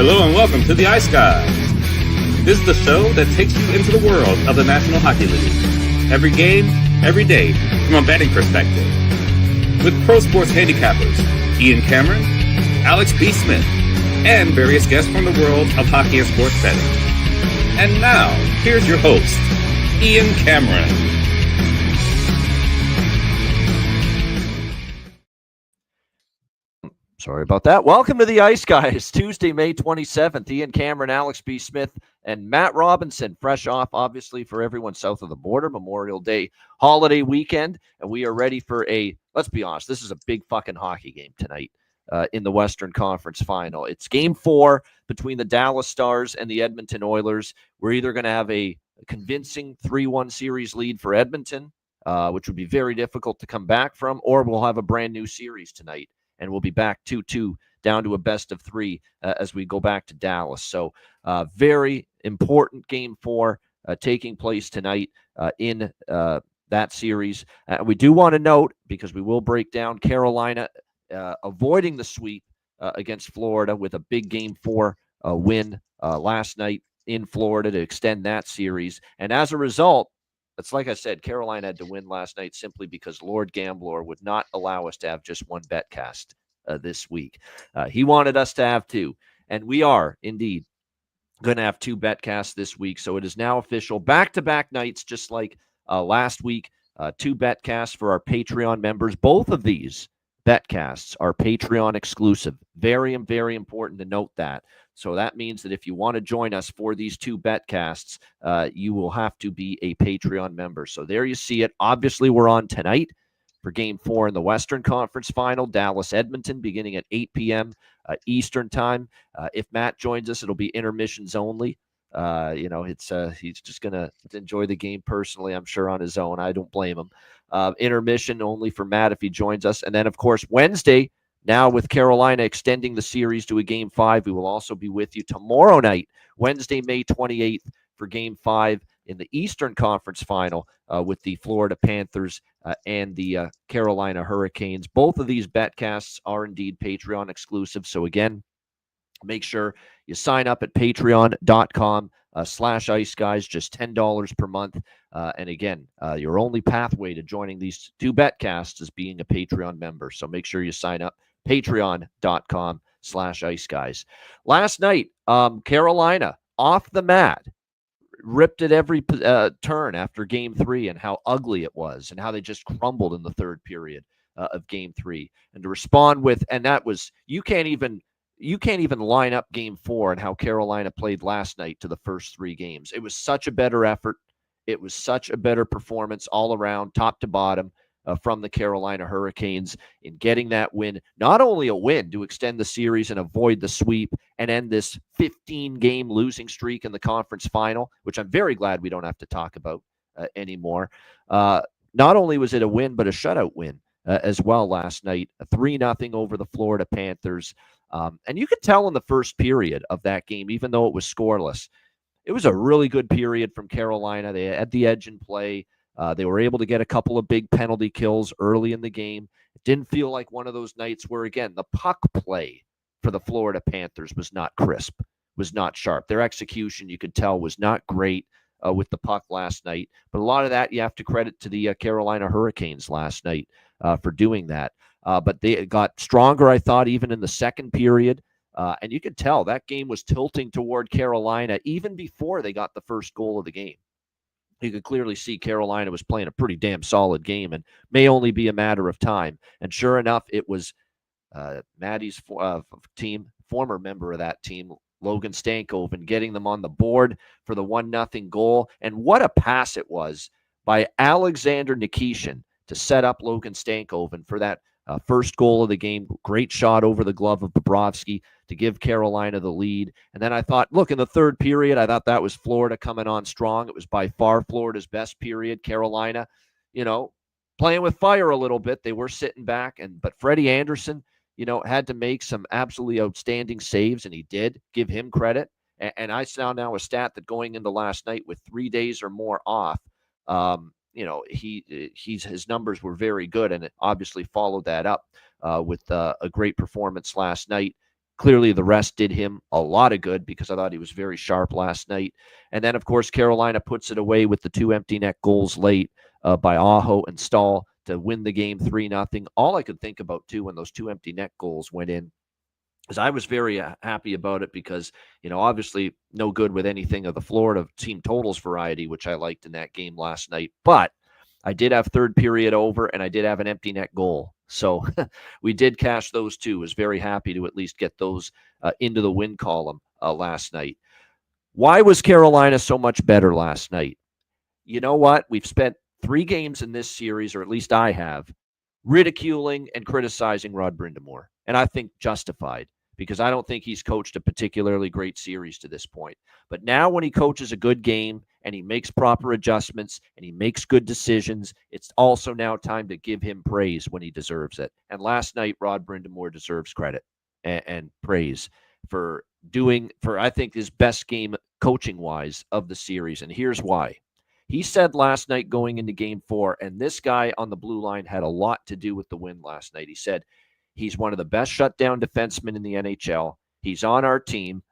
Hello and welcome to the Ice Guys. This is the show that takes you into the world of the National Hockey League. Every game, every day, from a betting perspective. With pro sports handicappers Ian Cameron, Alex B. Smith, and various guests from the world of hockey and sports betting. And now, here's your host, Ian Cameron. Sorry about that. Welcome to the Ice Guys, Tuesday, May 27th. Ian Cameron, Alex B. Smith, and Matt Robinson, fresh off, obviously, for everyone south of the border, Memorial Day holiday weekend. And we are ready for let's be honest, this is a big fucking hockey game tonight in the Western Conference Final. It's Game 4 between the Dallas Stars and the Edmonton Oilers. We're either going to have a convincing 3-1 series lead for Edmonton, which would be very difficult to come back from, or we'll have a brand new series tonight. And we'll be back 2-2 down to a best of 3 as we go back to Dallas. So very important Game 4 taking place tonight in that series. We do want to note, because we will break down Carolina avoiding the sweep against Florida with a big Game 4 win last night in Florida to extend that series. And as a result, it's like I said, Carolina had to win last night simply because Lord Gambler would not allow us to have just one bet cast this week. He wanted us to have 2, and we are indeed going to have 2 bet casts this week. So it is now official. Back-to-back nights, just like last week, 2 bet casts for our Patreon members. Both of these bet casts are Patreon exclusive. Very, very important to note that. So that means that if you want to join us for these 2 bet casts, you will have to be a Patreon member. So there you see it. Obviously, we're on tonight for Game 4 in the Western Conference Final, Dallas-Edmonton, beginning at 8 p.m. Eastern Time. If Matt joins us, it'll be intermissions only. He's just going to enjoy the game personally, I'm sure, on his own. I don't blame him. Intermission only for Matt if he joins us. And then, of course, Wednesday, now with Carolina extending the series to a Game 5, we will also be with you tomorrow night, Wednesday, May 28th, for Game 5 in the Eastern Conference Final with the Florida Panthers and the Carolina Hurricanes. Both of these betcasts are indeed Patreon exclusive. So again, make sure you sign up at patreon.com/iceguys, just $10 per month. And again, your only pathway to joining these 2 betcasts is being a Patreon member. So make sure you sign up, patreon.com/iceguys. Last night, Carolina off the mat, ripped at every turn after Game 3, and how ugly it was and how they just crumbled in the third period of Game 3. And to respond with, and that was, you can't even line up Game 4 and how Carolina played last night to the first 3 games. It was such a better effort. It was such a better performance all around, top to bottom, from the Carolina Hurricanes in getting that win. Not only a win to extend the series and avoid the sweep and end this 15-game losing streak in the conference final, which I'm very glad we don't have to talk about anymore. Not only was it a win, but a shutout win as well last night, a 3-0 over the Florida Panthers. And you could tell in the first period of that game, even though it was scoreless, it was a really good period from Carolina. They had the edge in play. They were able to get a couple of big penalty kills early in the game. It didn't feel like one of those nights where, again, the puck play for the Florida Panthers was not crisp, was not sharp. Their execution, you could tell, was not great with the puck last night. But a lot of that you have to credit to the Carolina Hurricanes last night for doing that. But they got stronger, I thought, even in the second period. And you could tell that game was tilting toward Carolina even before they got the first goal of the game. You could clearly see Carolina was playing a pretty damn solid game and may only be a matter of time. And sure enough, it was Maddie's team, former member of that team, Logan Stankoven, getting them on the board for the 1-0 goal. And what a pass it was by Alexander Nikishin to set up Logan Stankoven for that first goal of the game. Great shot over the glove of Bobrovsky to give Carolina the lead. And then I thought, look, in the third period, I thought that was Florida coming on strong. It was by far Florida's best period. Carolina, playing with fire a little bit. They were sitting back, but Freddie Anderson, had to make some absolutely outstanding saves, and he did. Give him credit. And I saw now a stat that going into last night with 3 days or more off, his numbers were very good, and it obviously followed that up with a great performance last night. Clearly, the rest did him a lot of good because I thought he was very sharp last night. And then, of course, Carolina puts it away with the 2 empty net goals late by Aho and Stahl to win the game 3-0. All I could think about, too, when those 2 empty net goals went in, is I was very happy about it because, obviously no good with anything of the Florida team totals variety, which I liked in that game last night. But I did have third period over, and I did have an empty net goal. So we did cash those two. Was very happy to at least get those into the win column last night. Why was Carolina so much better last night? You know what? We've spent 3 games in this series, or at least I have, ridiculing and criticizing Rod Brind'Amour, and I think justified, because I don't think he's coached a particularly great series to this point. But now when he coaches a good game and he makes proper adjustments and he makes good decisions, it's also now time to give him praise when he deserves it. And last night, Rod Brind'Amour deserves credit and praise for I think, his best game coaching-wise of the series. And here's why. He said last night going into game 4, and this guy on the blue line had a lot to do with the win last night. He said he's one of the best shutdown defensemen in the NHL. He's on our team.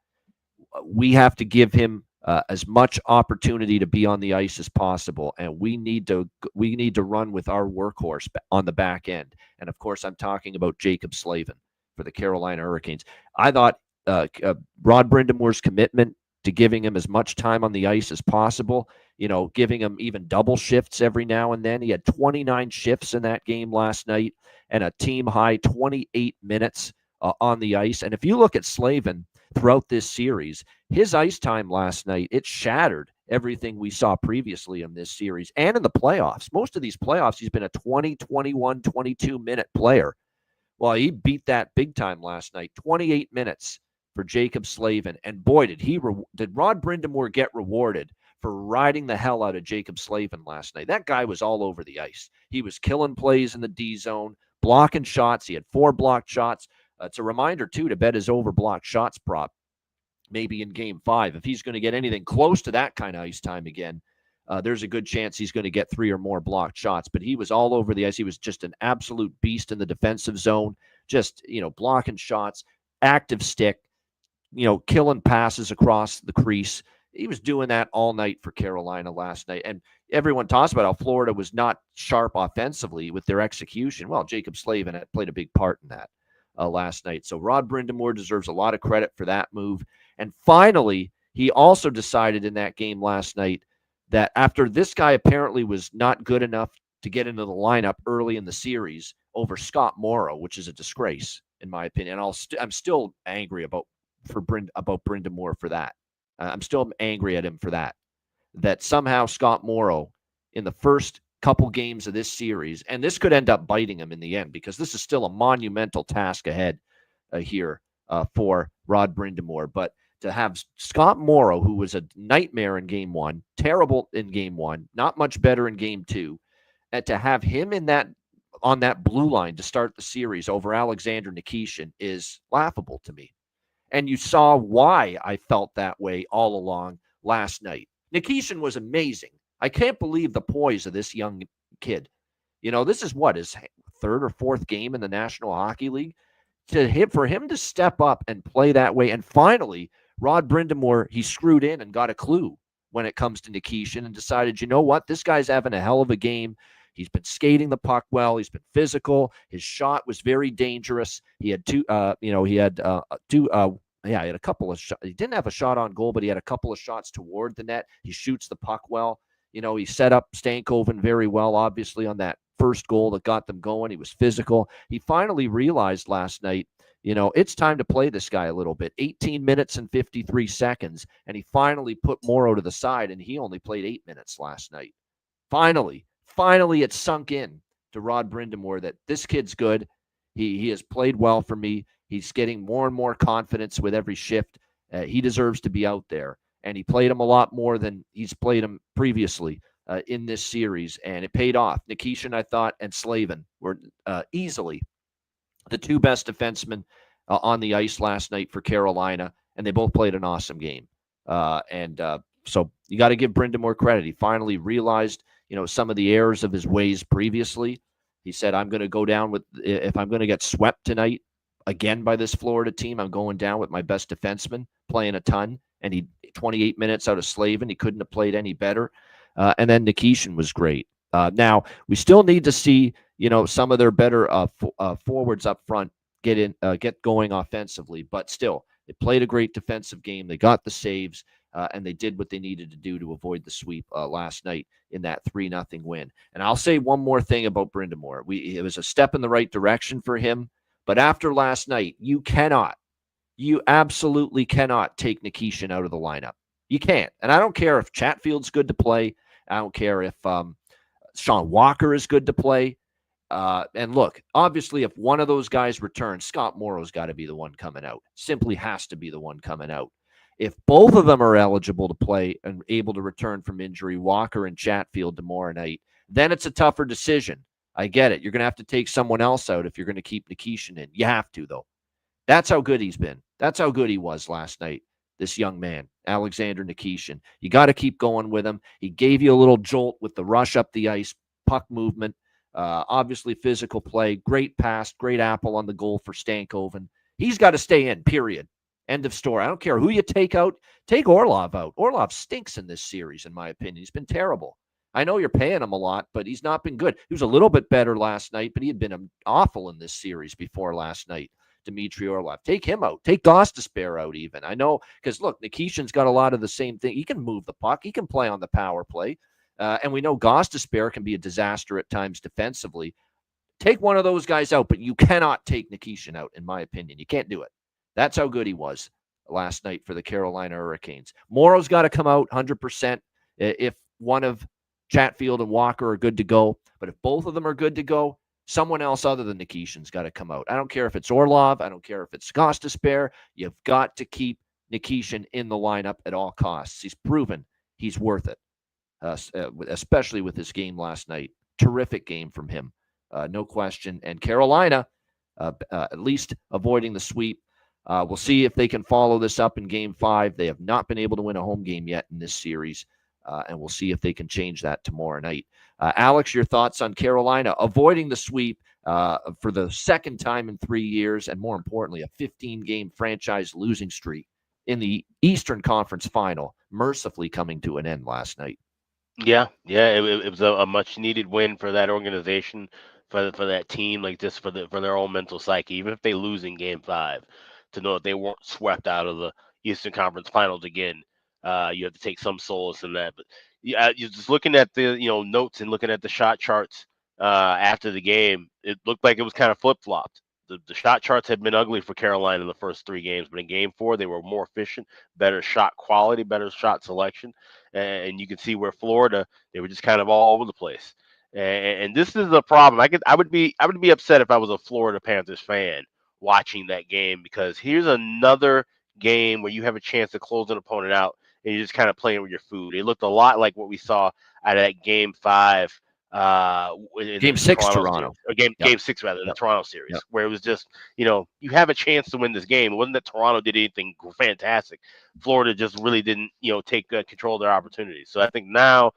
We have to give him as much opportunity to be on the ice as possible, and we need to run with our workhorse on the back end. And of course, I'm talking about Jacob Slavin for the Carolina Hurricanes. I thought Rod Brind'Amour's commitment to giving him as much time on the ice as possible, giving him even double shifts every now and then. He had 29 shifts in that game last night and a team high 28 minutes on the ice. And if you look at Slavin throughout this series, his ice time last night, it shattered everything we saw previously in this series and in the playoffs. Most of these playoffs, he's been a 20, 21, 22-minute player. Well, he beat that big time last night, 28 minutes for Jacob Slavin. And boy, did Rod Brind'Amour get rewarded for riding the hell out of Jacob Slavin last night. That guy was all over the ice. He was killing plays in the D zone, blocking shots. He had 4 blocked shots. It's a reminder, too, to bet his over-blocked shots prop maybe in game 5. If he's going to get anything close to that kind of ice time again, there's a good chance he's going to get 3 or more blocked shots. But he was all over the ice. He was just an absolute beast in the defensive zone, just, blocking shots, active stick, killing passes across the crease. He was doing that all night for Carolina last night. And everyone talks about how Florida was not sharp offensively with their execution. Well, Jacob Slavin had played a big part in that last night. So Rod Brind'Amour deserves a lot of credit for that move. And finally, he also decided in that game last night that after this guy apparently was not good enough to get into the lineup early in the series over Scott Morrow, which is a disgrace, in my opinion. And I'm still angry about Brind'Amour for that. I'm still angry at him for that. That somehow Scott Morrow, in the first couple games of this series, and this could end up biting him in the end, because this is still a monumental task ahead here for Rod Brind'Amour. But to have Scott Morrow, who was a nightmare in game 1, terrible in game 1, not much better in game 2, and to have him on that blue line to start the series over Alexander Nikishin is laughable to me. And you saw why I felt that way all along last night. Nikishin was amazing. I can't believe the poise of this young kid. This is his 3rd or 4th game in the National Hockey League. For him to step up and play that way, and finally, Rod Brind'Amour, he screwed in and got a clue when it comes to Nikishin and decided, you know what, this guy's having a hell of a game. He's been skating the puck well. He's been physical. His shot was very dangerous. He had he had a couple of shots. He didn't have a shot on goal, but he had a couple of shots toward the net. He shoots the puck well. He set up Stankoven very well, obviously, on that first goal that got them going. He was physical. He finally realized last night, it's time to play this guy a little bit. 18 minutes and 53 seconds, and he finally put Morrow to the side, and he only played 8 minutes last night. Finally, it sunk in to Rod Brind'Amour that this kid's good. He has played well for me. He's getting more and more confidence with every shift. He deserves to be out there. And he played him a lot more than he's played him previously in this series, and it paid off. Nikishin, I thought, and Slavin were easily the 2 best defensemen on the ice last night for Carolina, and they both played an awesome game. So you got to give Brind'Amour credit. He finally realized, some of the errors of his ways previously. He said, I'm going to go down with, if I'm going to get swept tonight again by this Florida team. I'm going down with my best defenseman playing a ton, and he 28 minutes out of Slavin. He couldn't have played any better. And then Nikishin was great. Now we still need to see, some of their better forwards up front get going offensively, but still, they played a great defensive game. They got the saves, and they did what they needed to do to avoid the sweep last night in that 3-0 win. And I'll say one more thing about Brind'Amour. It was a step in the right direction for him, but after last night, you absolutely cannot take Nikishin out of the lineup. You can't. And I don't care if Chatfield's good to play. I don't care if Sean Walker is good to play. And look, obviously, if one of those guys returns, Scott Morrow's got to be the one coming out. Simply has to be the one coming out. If both of them are eligible to play and able to return from injury, Walker and Chatfield tomorrow night, then it's a tougher decision. I get it. You're going to have to take someone else out if you're going to keep Nikishin in. You have to, though. That's how good he's been. That's how good he was last night, this young man, Alexander Nikishin. You got to keep going with him. He gave you a little jolt with the rush up the ice, puck movement, obviously physical play, great pass, great apple on the goal for Stankoven. He's got to stay in, period. End of story. I don't care who you take out. Take Orlov out. Orlov stinks in this series, in my opinion. He's been terrible. I know you're paying him a lot, but he's not been good. He was a little bit better last night, but he had been awful in this series before last night. Dmitry Orlov. Take him out. Take Gostisbehere out even. I know, because look, Nikishin's got a lot of the same thing. He can move the puck. He can play on the power play. And we know Gostisbehere can be a disaster at times defensively. Take one of those guys out, but you cannot take Nikishin out, in my opinion. You can't do it. That's how good he was last night for the Carolina Hurricanes. Morrow's got to come out 100% if one of Chatfield and Walker are good to go. But if both of them are good to go, someone else other than Nikishin's got to come out. I don't care if it's Orlov. I don't care if it's Gostisbehere. You've got to keep Nikishin in the lineup at all costs. He's proven he's worth it, especially with his game last night. Terrific game from him, no question. And Carolina, at least avoiding the sweep. We'll see if they can follow this up in Game 5. They have not been able to win a home game yet in this series, and we'll see if they can change that tomorrow night. Alex, your thoughts on Carolina avoiding the sweep for the second time in 3 years, and more importantly, a 15-game franchise losing streak in the Eastern Conference Final, mercifully coming to an end last night. Yeah, it was a much-needed win for that organization, for that team, like just for their own mental psyche. Even if they lose in Game 5, to know that they weren't swept out of the Eastern Conference Finals again, you have to take some solace in that. But you're just looking at the notes and looking at the shot charts after the game. It looked like it was kind of flip-flopped. The shot charts had been ugly for Carolina in the first 3 games, but in Game 4 they were more efficient, better shot quality, better shot selection, and you can see where Florida, they were just kind of all over the place. And this is a problem. I would be upset if I was a Florida Panthers fan watching that game, because here's another game where you have a chance to close an opponent out and you're just kind of playing with your food. It looked a lot like what we saw out of that Game 5. Game 6 Toronto. Or game 6 rather, the Toronto series, where it was just, you have a chance to win this game. It wasn't that Toronto did anything fantastic. Florida just really didn't, take control of their opportunities. So I think now,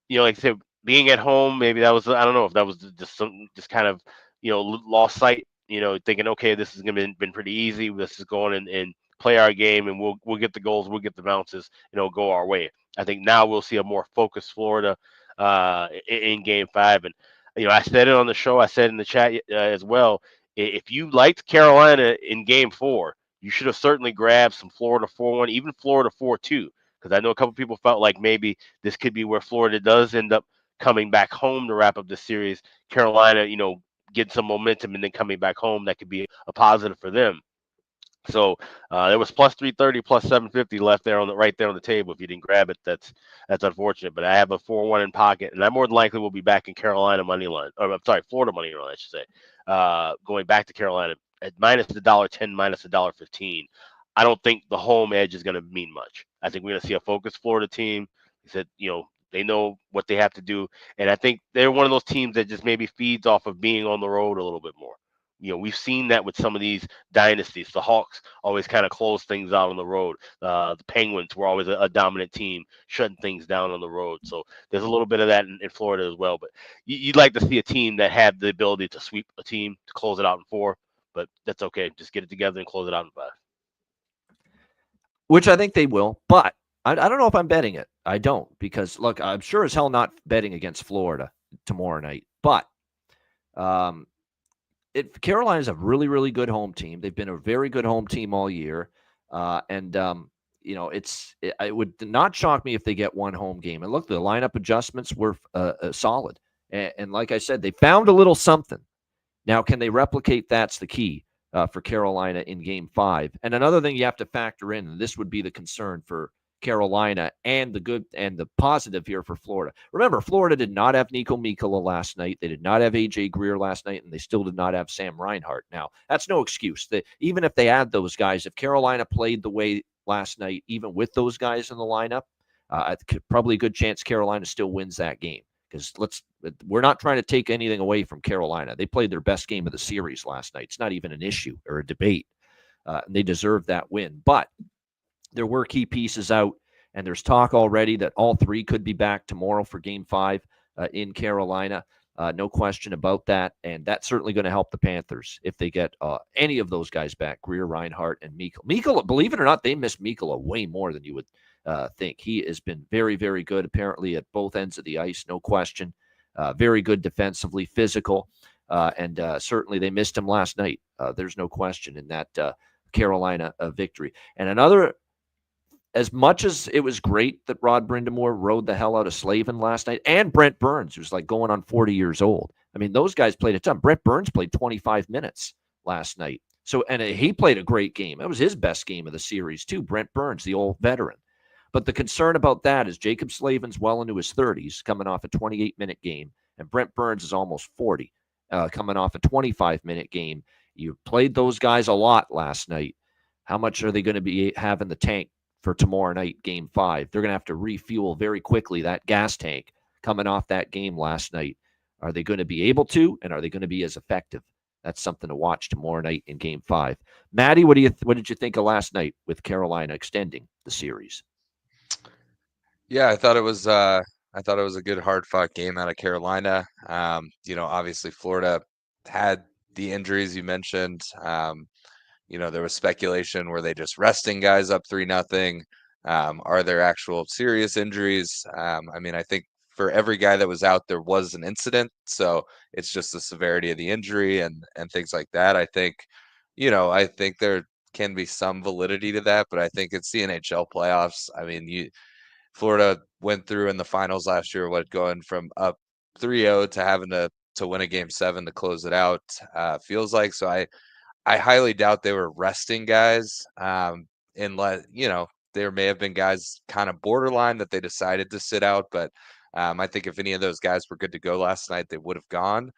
like I said, being at home, maybe that was, I don't know if that was just kind of, lost sight, thinking, okay, this is going to been pretty easy. Let's just go on and play our game, and we'll get the goals, we'll get the bounces, go our way. I think now we'll see a more focused Florida in Game 5. And I said it on the show, I said in the chat as well, if you liked Carolina in Game 4, you should have certainly grabbed some Florida 4-1, even Florida 4-2, because I know a couple people felt like maybe this could be where Florida does end up coming back home to wrap up the series. Carolina, get some momentum and then coming back home, that could be a positive for them. So there was plus 330, plus 750 left there right there on the table. If you didn't grab it, that's unfortunate. But I have a 4-1 in pocket, and I more than likely will be back in Carolina money line. Or I'm sorry, Florida money line, I should say. Going back to Carolina at minus $1.10, minus $1.15. I don't think the home edge is going to mean much. I think we're going to see a focused Florida team. He said, they know what they have to do, and I think they're one of those teams that just maybe feeds off of being on the road a little bit more. We've seen that with some of these dynasties. The Hawks always kind of close things out on the road. The Penguins were always a dominant team, shutting things down on the road. So there's a little bit of that in Florida as well. But you'd like to see a team that had the ability to sweep a team, to close it out in 4. but that's okay. Just get it together and close it out in 5. Which I think they will, but I don't know if I'm betting it. I don't, because look, I'm sure as hell not betting against Florida tomorrow night. But Carolina's a really, really good home team. They've been a very good home team all year, and it would not shock me if they get one home game. And look, the lineup adjustments were solid, and like I said, they found a little something. Now, can they replicate? That's the key for Carolina in Game 5. And another thing you have to factor in, and this would be the concern for Carolina and the good and the positive here for Florida. Remember, Florida did not have Nico Mikkola last night. They did not have AJ Greer last night, and they still did not have Sam Reinhart. Now, that's no excuse. Even if they add those guys, if Carolina played the way last night, even with those guys in the lineup, probably a good chance Carolina still wins that game. Because we're not trying to take anything away from Carolina. They played their best game of the series last night. It's not even an issue or a debate. And they deserve that win. But there were key pieces out, and there's talk already that all three could be back tomorrow for Game 5 in Carolina. No question about that. And that's certainly going to help the Panthers if they get any of those guys back, Greer, Reinhart, and Mikkola. Mikkola, believe it or not, they miss Mikkola way more than you would think. He has been very, very good, apparently, at both ends of the ice, no question. Very good defensively, physical, and certainly they missed him last night. There's no question in that Carolina victory. And another, as much as it was great that Rod Brindamore rode the hell out of Slavin last night, and Brent Burns, who's like going on 40 years old. I mean, those guys played a ton. Brent Burns played 25 minutes last night. So, and he played a great game. That was his best game of the series, too. Brent Burns, the old veteran. But the concern about that is Jacob Slavin's well into his 30s, coming off a 28-minute game, and Brent Burns is almost 40, coming off a 25-minute game. You played those guys a lot last night. How much are they going to be having the tank for tomorrow night, Game 5? They're going to have to refuel very quickly that gas tank coming off that game last night. Are they going to be able to, and are they going to be as effective? That's something to watch tomorrow night in Game 5. Maddie, what did you think of last night with Carolina extending the series? Yeah, I thought it was a good hard fought game out of Carolina. Obviously Florida had the injuries you mentioned. There was speculation, were they just resting guys up 3-0? Are there actual serious injuries? I think for every guy that was out, there was an incident. So it's just the severity of the injury and things like that. I think there can be some validity to that, but I think it's the NHL playoffs. I mean, Florida went through in the finals last year, going from up 3-0 to having to win a Game 7 to close it out, feels like. So I highly doubt they were resting guys. There may have been guys kind of borderline that they decided to sit out. But I think if any of those guys were good to go last night, they would have gone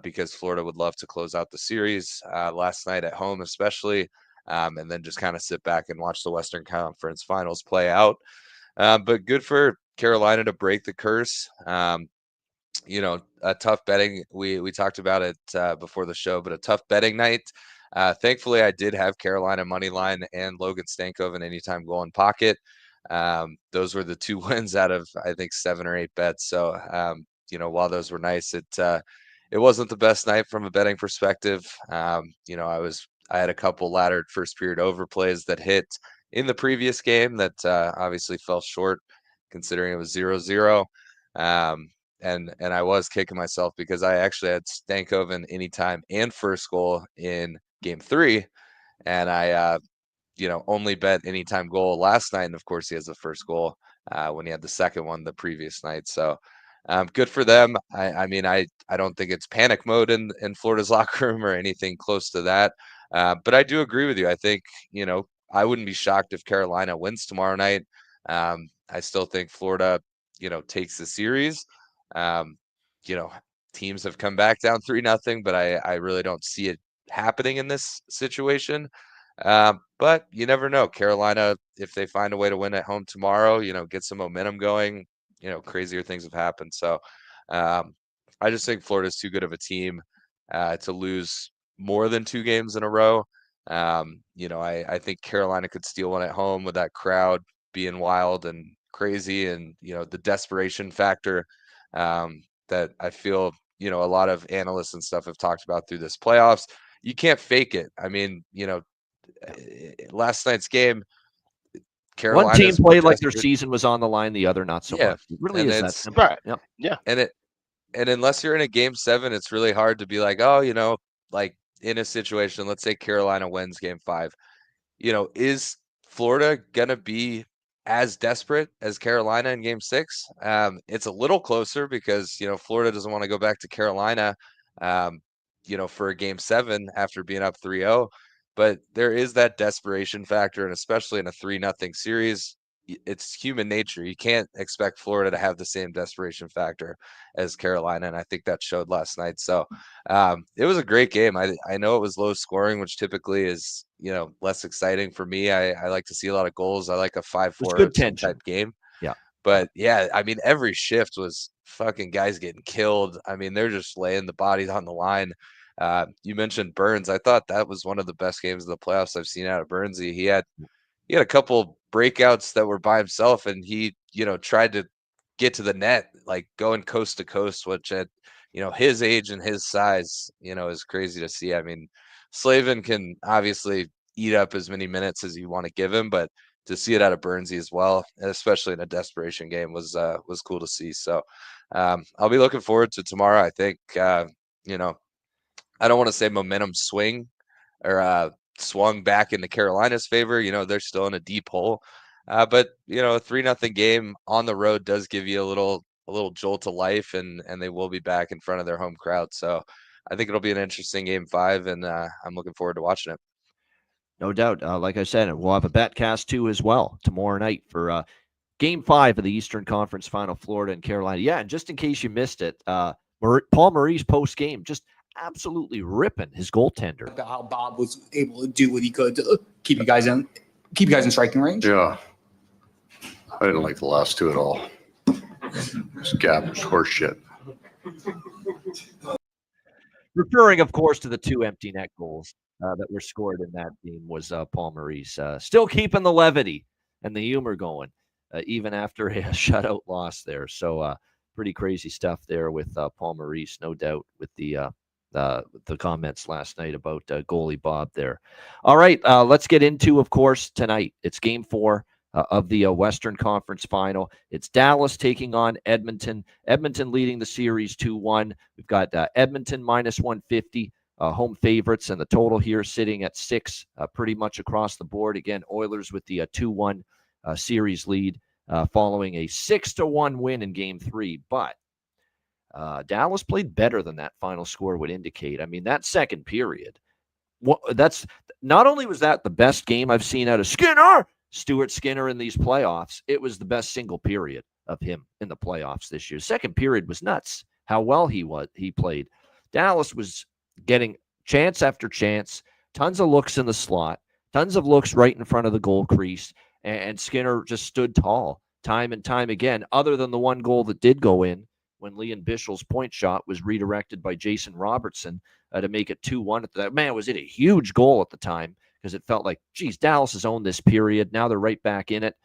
because Florida would love to close out the series last night at home, especially, and then just kind of sit back and watch the Western Conference Finals play out. But good for Carolina to break the curse. A tough betting. We talked about it before the show, but a tough betting night. Thankfully, I did have Carolina money line and Logan Stankoven anytime goal in pocket. Those were the two wins out of, I think, 7 or 8 bets. So, while those were nice, it wasn't the best night from a betting perspective. I had a couple laddered first period overplays that hit in the previous game that obviously fell short, considering it was 0-0. And I was kicking myself because I actually had Stankoven anytime and first goal in Game 3, and I only bet anytime goal last night. And of course, he has the first goal when he had the second one the previous night. So good for them. I don't think it's panic mode in Florida's locker room or anything close to that. But I do agree with you. I think I wouldn't be shocked if Carolina wins tomorrow night. I still think Florida takes the series. Teams have come back down 3-0, but I really don't see it happening in this situation. But you never know. Carolina, if they find a way to win at home tomorrow, get some momentum going, crazier things have happened. So I just think Florida's too good of a team to lose more than 2 games in a row. I think Carolina could steal one at home with that crowd being wild and crazy, and the desperation factor that I feel a lot of analysts and stuff have talked about through this playoffs. you can't fake it. I mean, last night's game, One team Carolina's played like their season was on the line, the other not so much. It really and is that it's simple. Right. Yep. Yeah. and unless you're in a game 7, it's really hard to be like, oh, like in a situation, let's say Carolina wins game 5. Is Florida gonna be as desperate as Carolina in game 6? It's a little closer because Florida doesn't want to go back to Carolina for a game 7 after being up 3-0. But there is that desperation factor, and especially in a 3-0 series, it's human nature. You can't expect Florida to have the same desperation factor as Carolina, and I think that showed last night. So it was a great game. I know it was low scoring, which typically is less exciting for me. I like to see a lot of goals. I like a 5-4 type game. Yeah. But yeah, I mean, every shift was fucking guys getting killed. I mean, they're just laying the bodies on the line. You mentioned Burns. I thought that was one of the best games of the playoffs I've seen out of Burnsy. He had a couple breakouts that were by himself, and he tried to get to the net, like going coast to coast, which at his age and his size is crazy to see. I mean, Slavin can obviously eat up as many minutes as you want to give him, but to see it out of Burnsy as well, especially in a desperation game, was cool to see. So I'll be looking forward to tomorrow. I think I don't want to say momentum swing or swung back into Carolina's favor. They're still in a deep hole. But a 3-0 game on the road does give you a little jolt to life, and they will be back in front of their home crowd. So I think it'll be an interesting game 5, and I'm looking forward to watching it. No doubt. Like I said, we'll have a betcast too as well tomorrow night for game 5 of the Eastern Conference Final, Florida and Carolina. Yeah, and just in case you missed it, Paul Maurice post game just absolutely ripping his goaltender. About how Bob was able to do what he could to keep you guys in striking range. Yeah, I didn't like the last 2 at all. This gap was horse shit. Referring, of course, to the 2 empty net goals that were scored in that game was Paul Maurice. Still keeping the levity and the humor going, even after a shutout loss there. So pretty crazy stuff there with Paul Maurice, no doubt, with the comments last night about goalie Bob there. All right, let's get into, of course, tonight. It's game 4 of the Western Conference Final. It's Dallas taking on Edmonton. Edmonton leading the series 2-1. We've got Edmonton minus 150, home favorites, and the total here sitting at 6, pretty much across the board. Again, Oilers with the 2-1 series lead following a 6-1 win in game 3. But Dallas played better than that final score would indicate. I mean, that second period, that's not only was that the best game I've seen out of Stuart Skinner in these playoffs, it was the best single period of him in the playoffs this year. Second period was nuts, how well he played. Dallas was getting chance after chance, tons of looks in the slot, tons of looks right in front of the goal crease, and Skinner just stood tall time and time again, other than the one goal that did go in when Leon Bischel's point shot was redirected by Jason Robertson to make it 2-1. That man, was it a huge goal at the time, because it felt like, geez, Dallas has owned this period. Now they're right back in it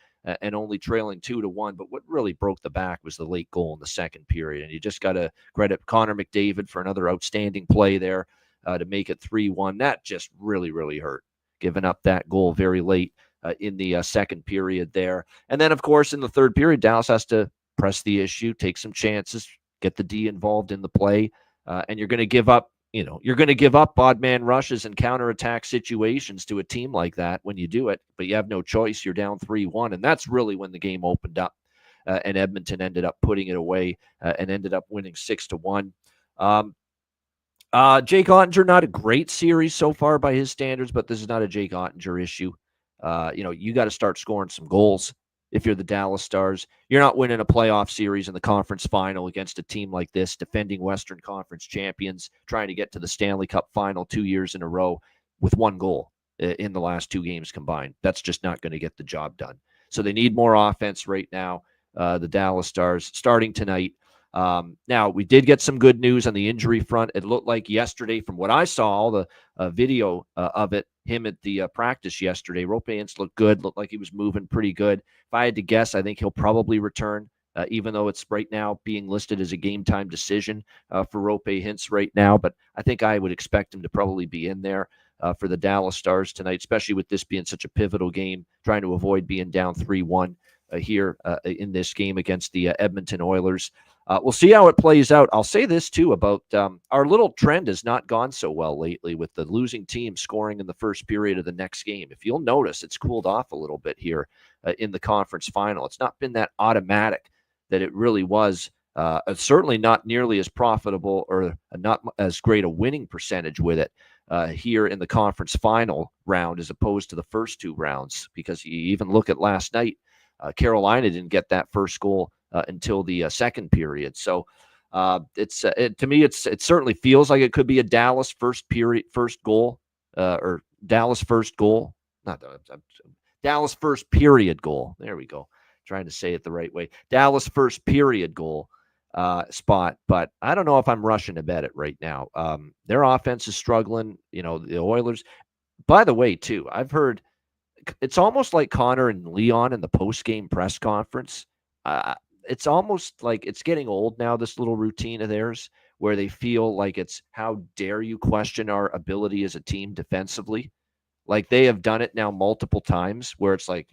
and only trailing 2-1. But what really broke the back was the late goal in the second period. And you just got to credit Connor McDavid for another outstanding play there to make it 3-1. That just really, really hurt, giving up that goal very late in the second period there. And then, of course, in the third period, Dallas has to press the issue, take some chances, get the D involved in the play, and you're going to give up. You're going to give up odd man rushes and counterattack situations to a team like that when you do it, but you have no choice. You're down 3-1, and that's really when the game opened up, and Edmonton ended up putting it away and ended up winning 6-1. Jake Ottinger, not a great series so far by his standards, but this is not a Jake Ottinger issue. You got to start scoring some goals. If you're the Dallas Stars, you're not winning a playoff series in the conference final against a team like this, defending Western Conference champions, trying to get to the Stanley Cup final 2 years in a row with 1 goal in the last 2 games combined. That's just not going to get the job done. So they need more offense right now, the Dallas Stars, starting tonight. Now, we did get some good news on the injury front. It looked like yesterday, from what I saw, all the video of it, him at the practice yesterday, Ropéens looked good, looked like he was moving pretty good. If I had to guess, I think he'll probably return even though it's right now being listed as a game time decision for Rope Hintz right now. But I think I would expect him to probably be in there for the Dallas Stars tonight, especially with this being such a pivotal game, trying to avoid being down 3-1 here in this game against the Edmonton Oilers. We'll see how it plays out. I'll say this, too, about our little trend has not gone so well lately with the losing team scoring in the first period of the next game. If you'll notice, it's cooled off a little bit here in the conference final. It's not been that automatic that it really was. Certainly not nearly as profitable or not as great a winning percentage with it here in the conference final round as opposed to the first two rounds, because you even look at last night, Carolina didn't get that first goal until the second period. So to me, it certainly feels like it could be a Dallas first goal, or Dallas first goal, Dallas first period goal. There we go. Trying to say it the right way. Dallas first period goal spot, but I don't know if I'm rushing to bet it right now. Their offense is struggling. The Oilers. By the way, too, I've heard it's almost like Connor and Leon in the post-game press conference. It's almost like it's getting old now, this little routine of theirs, where they feel like it's, how dare you question our ability as a team defensively? Like they have done it now multiple times where it's like,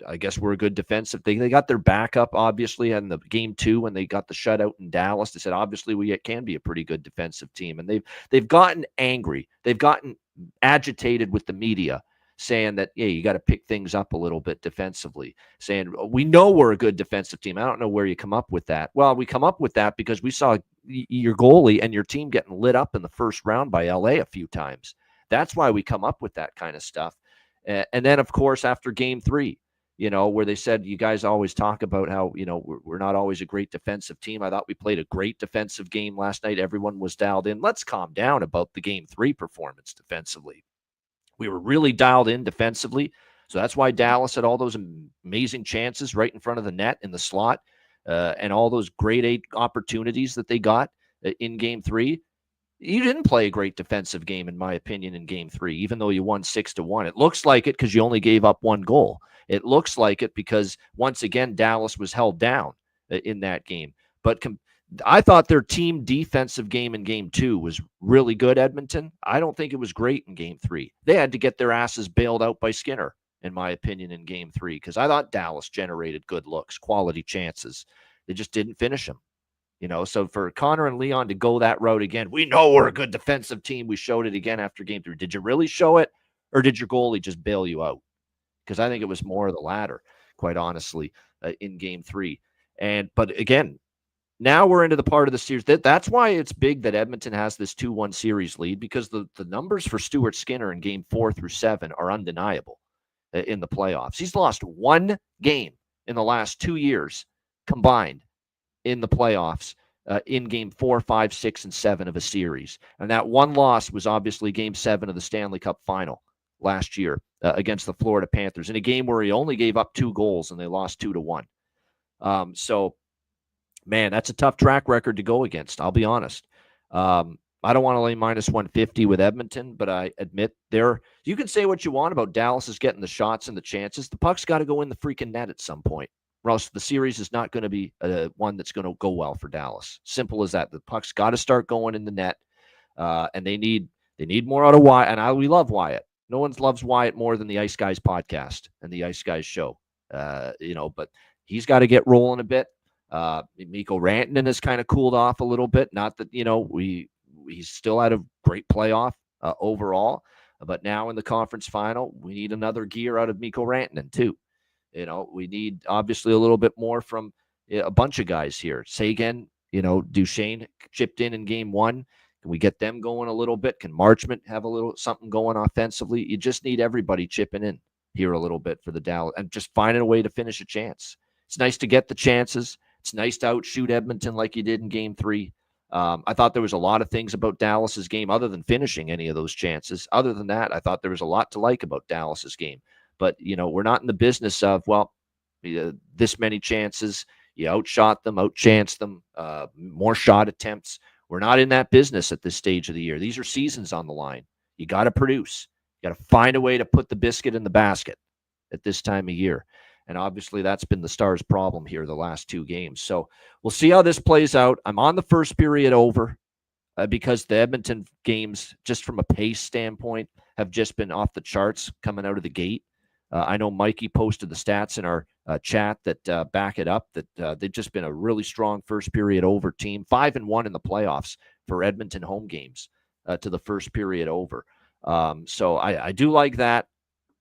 I guess we're a good defensive thing. They got their backup, obviously, in the game 2 when they got the shutout in Dallas. They said, obviously, we can be a pretty good defensive team. And they've gotten angry. They've gotten agitated with the media, saying that, yeah, you got to pick things up a little bit defensively, saying, we know we're a good defensive team. I don't know where you come up with that. Well, we come up with that because we saw your goalie and your team getting lit up in the first round by LA a few times. That's why we come up with that kind of stuff. And then, of course, after game 3, where they said, you guys always talk about how, we're not always a great defensive team. I thought we played a great defensive game last night. Everyone was dialed in. Let's calm down about the game 3 performance defensively. We were really dialed in defensively. So that's why Dallas had all those amazing chances right in front of the net in the slot, and all those grade A opportunities that they got in game 3. You didn't play a great defensive game, in my opinion, in game 3, even though you won 6-1. It looks like it because you only gave up 1 goal. It looks like it because, once again, Dallas was held down in that game. But I thought their team defensive game in game 2 was really good, Edmonton. I don't think it was great in game 3. They had to get their asses bailed out by Skinner, in my opinion, in game 3, because I thought Dallas generated good looks, quality chances. They just didn't finish them. So for Connor and Leon to go that route again, we know we're a good defensive team. We showed it again after game 3. Did you really show it, or did your goalie just bail you out? Because I think it was more of the latter, quite honestly, in game 3. But again, now we're into the part of the series. That's why it's big that Edmonton has this 2-1 series lead, because the numbers for Stuart Skinner in game 4 through 7 are undeniable in the playoffs. He's lost 1 game in the last 2 years combined in the playoffs, in game 4, 5, 6, and 7 of a series. And that one loss was obviously game 7 of the Stanley Cup final last year against the Florida Panthers, in a game where he only gave up 2 goals and they lost 2-1. So, man, that's a tough track record to go against, I'll be honest. I don't want to lay minus 150 with Edmonton, but I admit you can say what you want about Dallas is getting the shots and the chances. The puck's got to go in the freaking net at some point, or else the series is not going to be one that's going to go well for Dallas. Simple as that. The puck's got to start going in the net, and they need more out of Wyatt. And we love Wyatt. No one loves Wyatt more than the Ice Guys podcast and the Ice Guys show. But he's got to get rolling a bit. Mikko Rantanen has kind of cooled off a little bit. Not that he's still had a great playoff overall, but now in the conference final, we need another gear out of Mikko Rantanen too. We need obviously a little bit more from a bunch of guys here. Sagan, Duchesne chipped in game 1. Can we get them going a little bit? Can Marchment have a little something going offensively? You just need everybody chipping in here a little bit for the Dallas, and just finding a way to finish a chance. It's nice to get the chances. It's nice to outshoot Edmonton like you did in game 3. I thought there was a lot of things about Dallas's game other than finishing any of those chances. Other than that, I thought there was a lot to like about Dallas's game. But, we're not in the business of, this many chances. You outshot them, outchanced them, more shot attempts. We're not in that business at this stage of the year. These are seasons on the line. You got to produce. You got to find a way to put the biscuit in the basket at this time of year. And obviously that's been the Stars' problem here the last 2 games. So we'll see how this plays out. I'm on the first period over because the Edmonton games, just from a pace standpoint, have just been off the charts coming out of the gate. I know Mikey posted the stats in our chat that back it up, that they've just been a really strong first period over team, 5-1 in the playoffs for Edmonton home games to the first period over. So I do like that.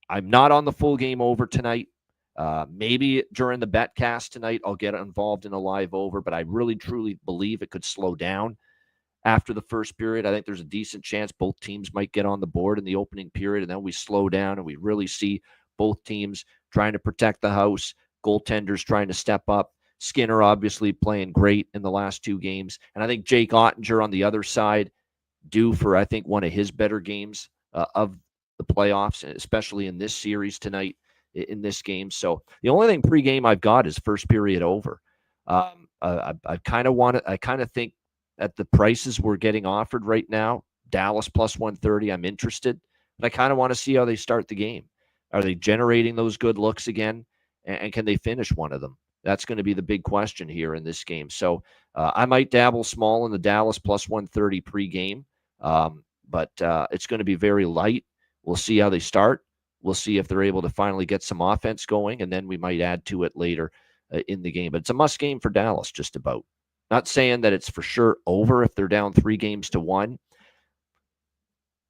I'm not on the full game over tonight. Maybe during the betcast tonight, I'll get involved in a live over, but I really truly believe it could slow down after the first period. I think there's a decent chance both teams might get on the board in the opening period, and then we slow down and we really see both teams trying to protect the house, goaltenders trying to step up. Skinner obviously playing great in the last 2 games. And I think Jake Ottinger on the other side due for, I think, one of his better games of the playoffs, especially in this series tonight in this game. So the only thing pregame I've got is first period over. I kind of think at the prices we're getting offered right now, Dallas plus 130, I'm interested. But I kind of want to see how they start the game. Are they generating those good looks again? And can they finish one of them? That's going to be the big question here in this game. So I might dabble small in the Dallas plus 130 pregame, but it's going to be very light. We'll see how they start. We'll see if they're able to finally get some offense going, and then we might add to it later in the game. But it's a must game for Dallas, just about. Not saying that it's for sure over if they're down 3-1.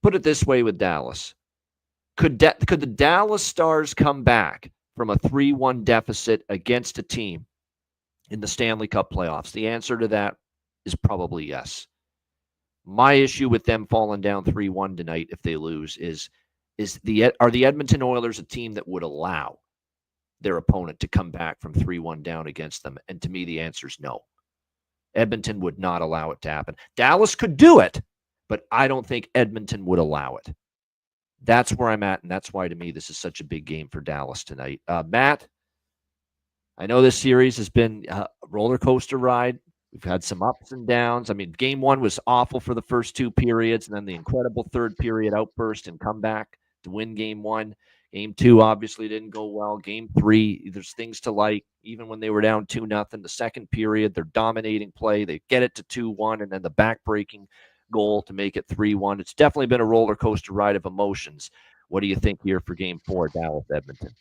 Put it this way with Dallas. Could the Dallas Stars come back from a 3-1 deficit against a team in the Stanley Cup playoffs? The answer to that is probably yes. My issue with them falling down 3-1 tonight if they lose are the Edmonton Oilers a team that would allow their opponent to come back from 3-1 down against them? And to me, the answer is no. Edmonton would not allow it to happen. Dallas could do it, but I don't think Edmonton would allow it. That's where I'm at, and that's why, to me, this is such a big game for Dallas tonight. Matt, I know this series has been a roller coaster ride. We've had some ups and downs. I mean, game 1 was awful for the first 2 periods, and then the incredible third period outburst and comeback to win game 1. Game 2 obviously didn't go well. Game 3, there's things to like. Even when they were down 2-0, the second period, they're dominating play. They get it to 2-1, and then the back-breaking goal to make it 3-1. It's definitely been a roller coaster ride of emotions. What do you think here for game 4, Dallas Edmonton?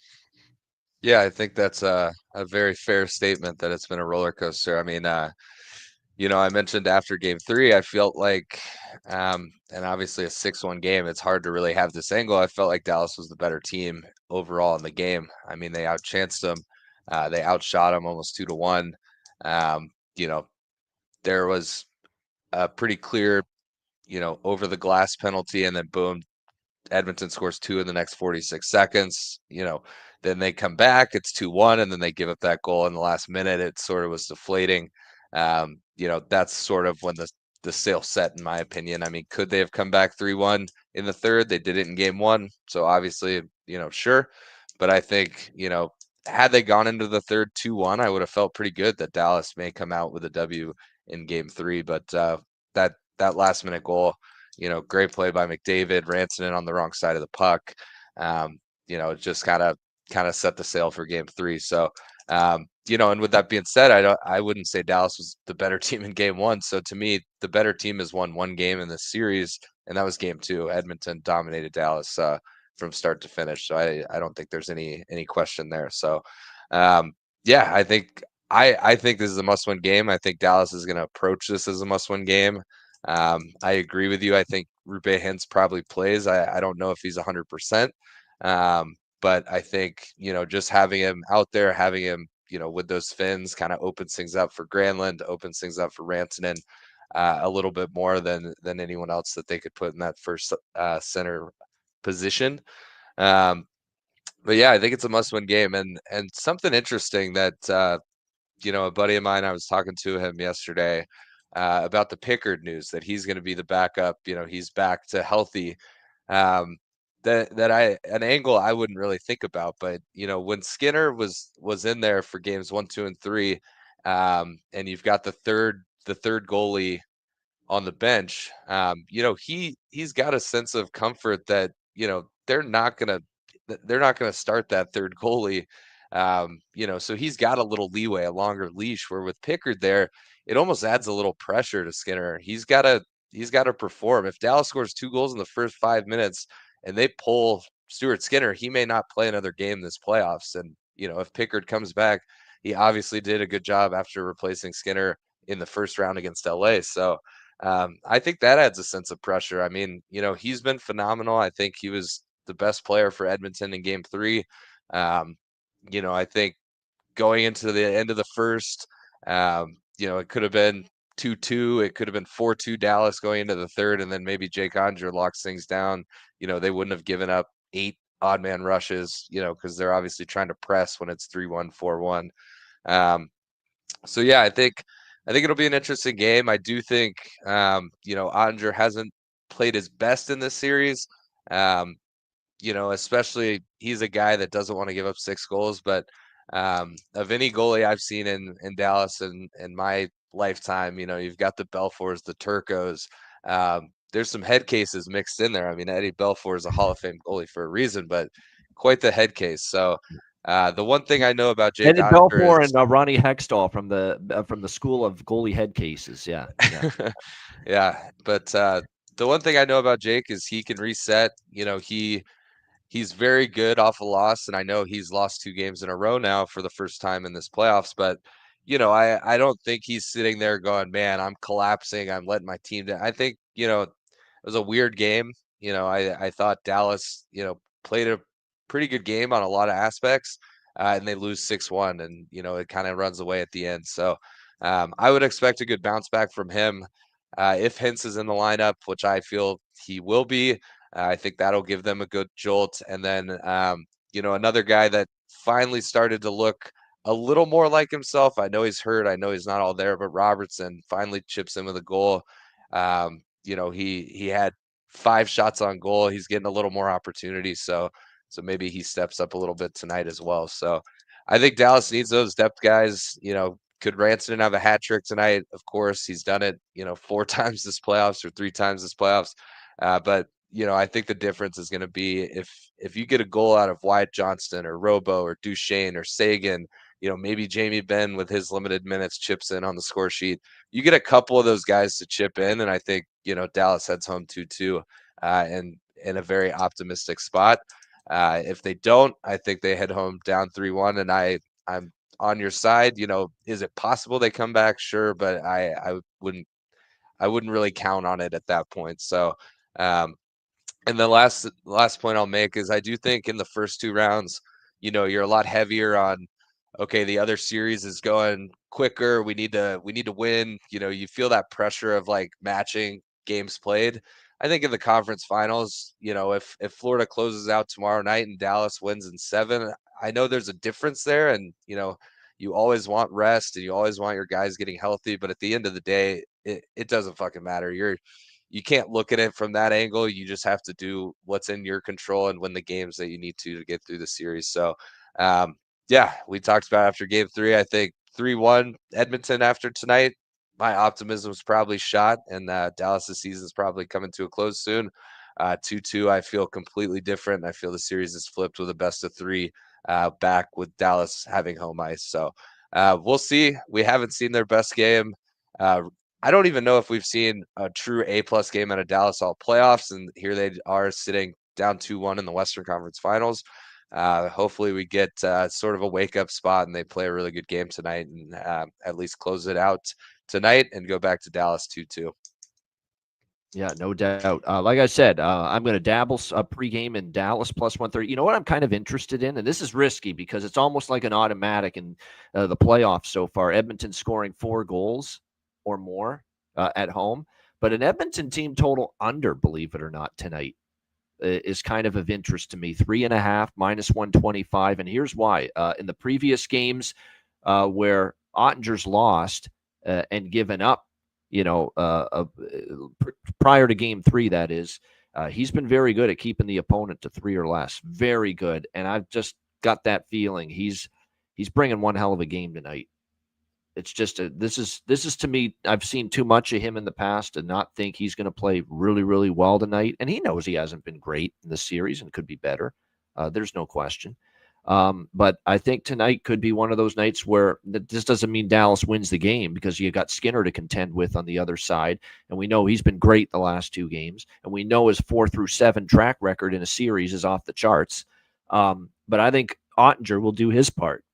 Yeah, I think that's a very fair statement that it's been a roller coaster. I mean, I mentioned after game 3, I felt like, and obviously a 6-1 game, it's hard to really have this angle. I felt like Dallas was the better team overall in the game. I mean, they outchanced them. They outshot them almost 2-1. There was a pretty clear, over the glass penalty, and then boom, Edmonton scores 2 in the next 46 seconds. Then they come back, it's 2-1, and then they give up that goal in the last minute. It sort of was deflating. That's sort of when the sail set, in my opinion. I mean, could they have come back 3-1 in the third? They did it in game 1. So obviously, sure. But I think, had they gone into the third 2-1, I would have felt pretty good that Dallas may come out with a W in game 3. But that last minute goal, great play by McDavid, Rantanen on the wrong side of the puck. It just kind of set the sail for game 3. So, and with that being said, I wouldn't say Dallas was the better team in game 1. So to me, the better team has won one game in this series, and that was game 2. Edmonton dominated Dallas from start to finish. So I don't think there's any question there. So, I think this is a must-win game. I think Dallas is going to approach this as a must-win game. I agree with you. I think Roope Hintz probably plays. I don't know if he's 100%. But I think, just having him out there, having him, with those fins kind of opens things up for Granlund, opens things up for Rantanen a little bit more than anyone else that they could put in that first center position. But yeah, I think it's a must-win game. And something interesting that, a buddy of mine, I was talking to him yesterday about the Pickard news, that he's going to be the backup. He's back to healthy. An angle I wouldn't really think about, but when Skinner was in there for games 1, 2, and 3, and you've got the third goalie on the bench, he's got a sense of comfort that they're not gonna start that third goalie So he's got a little leeway, a longer leash, where with Pickard there, it almost adds a little pressure to Skinner. He's got to perform. If Dallas scores 2 goals in the first 5 minutes and they pull Stuart Skinner, he may not play another game this playoffs. And, if Pickard comes back, he obviously did a good job after replacing Skinner in the first round against LA. So I think that adds a sense of pressure. I mean, he's been phenomenal. I think he was the best player for Edmonton in game 3. I think going into the end of the first, it could have been 2-2. It could have been 4-2 Dallas going into the third, and then maybe Jake Onger locks things down. They wouldn't have given up 8 odd man rushes, because they're obviously trying to press when it's 3-1, 4-1. So yeah, I think it'll be an interesting game. I do think Onger hasn't played his best in this series. Especially he's a guy that doesn't want to give up 6 goals, but of any goalie I've seen in Dallas in my lifetime, you've got the Belfours, the Turcos. There's some head cases mixed in there. I mean, Eddie Belfour is a Hall of Fame goalie for a reason, but quite the head case. So the one thing I know about Jake Eddie Onger Belfour is, and Ronnie Hextall from the school of goalie head cases. Yeah. yeah. But the one thing I know about Jake is he can reset. He's very good off a loss, and I know he's lost 2 games in a row now for the first time in this playoffs. But I don't think he's sitting there going, "Man, I'm collapsing. I'm letting my team down." I think it was a weird game. I thought Dallas played a pretty good game on a lot of aspects, and they lose 6-1, and it kind of runs away at the end. So I would expect a good bounce back from him if Hintz is in the lineup, which I feel he will be. I think that'll give them a good jolt. And then, another guy that finally started to look a little more like himself. I know he's hurt. I know he's not all there, but Robertson finally chips in with a goal. He had 5 shots on goal. He's getting a little more opportunity. So maybe he steps up a little bit tonight as well. So I think Dallas needs those depth guys. Could Ranson have a hat trick tonight? Of course, he's done it, 4 times this playoffs or 3 times this playoffs. But I think the difference is going to be if you get a goal out of Wyatt Johnston or Robo or Duchesne or Sagan, maybe Jamie Benn with his limited minutes chips in on the score sheet. You get a couple of those guys to chip in, and I think Dallas heads home 2-2, and in a very optimistic spot. If they don't, I think they head home down 3-1, and I'm on your side. Is it possible they come back? Sure, but I wouldn't really count on it at that point. So. And the last point I'll make is I do think in the first 2 rounds, you're a lot heavier on, okay, the other series is going quicker. We need to win. You feel that pressure of like matching games played. I think in the conference finals, if Florida closes out tomorrow night and Dallas wins in 7, I know there's a difference there, and you always want rest and you always want your guys getting healthy, but at the end of the day, it doesn't fucking matter. You can't look at it from that angle. You just have to do what's in your control and win the games that you need to get through the series. So, we talked about after game 3, I think 3-1 Edmonton after tonight. My optimism is probably shot, and Dallas's season is probably coming to a close soon. 2-2, I feel completely different. I feel the series is flipped with a best of 3 back with Dallas having home ice. So we'll see. We haven't seen their best game. I don't even know if we've seen a true A+ game out of Dallas all playoffs, and here they are sitting down 2-1 in the Western Conference Finals. Hopefully we get sort of a wake-up spot and they play a really good game tonight and at least close it out tonight and go back to Dallas 2-2. Yeah, no doubt. Like I said, I'm going to dabble pregame in Dallas plus 130. You know what I'm kind of interested in? And this is risky because it's almost like an automatic in the playoffs so far. Edmonton scoring 4 goals or more at home. But an Edmonton team total under, believe it or not, tonight is kind of interest to me. 3.5, minus 125. And here's why. In the previous games where Ottinger's lost and given up, prior to game 3, that is, he's been very good at keeping the opponent to 3 or less. Very good. And I've just got that feeling he's bringing one hell of a game tonight. It's just this is to me, I've seen too much of him in the past to not think he's going to play really, really well tonight. And he knows he hasn't been great in the series and could be better. There's no question. But I think tonight could be one of those nights where this doesn't mean Dallas wins the game, because you got Skinner to contend with on the other side. And we know he's been great the last 2 games. And we know his 4-7 track record in a series is off the charts. But I think Ottinger will do his part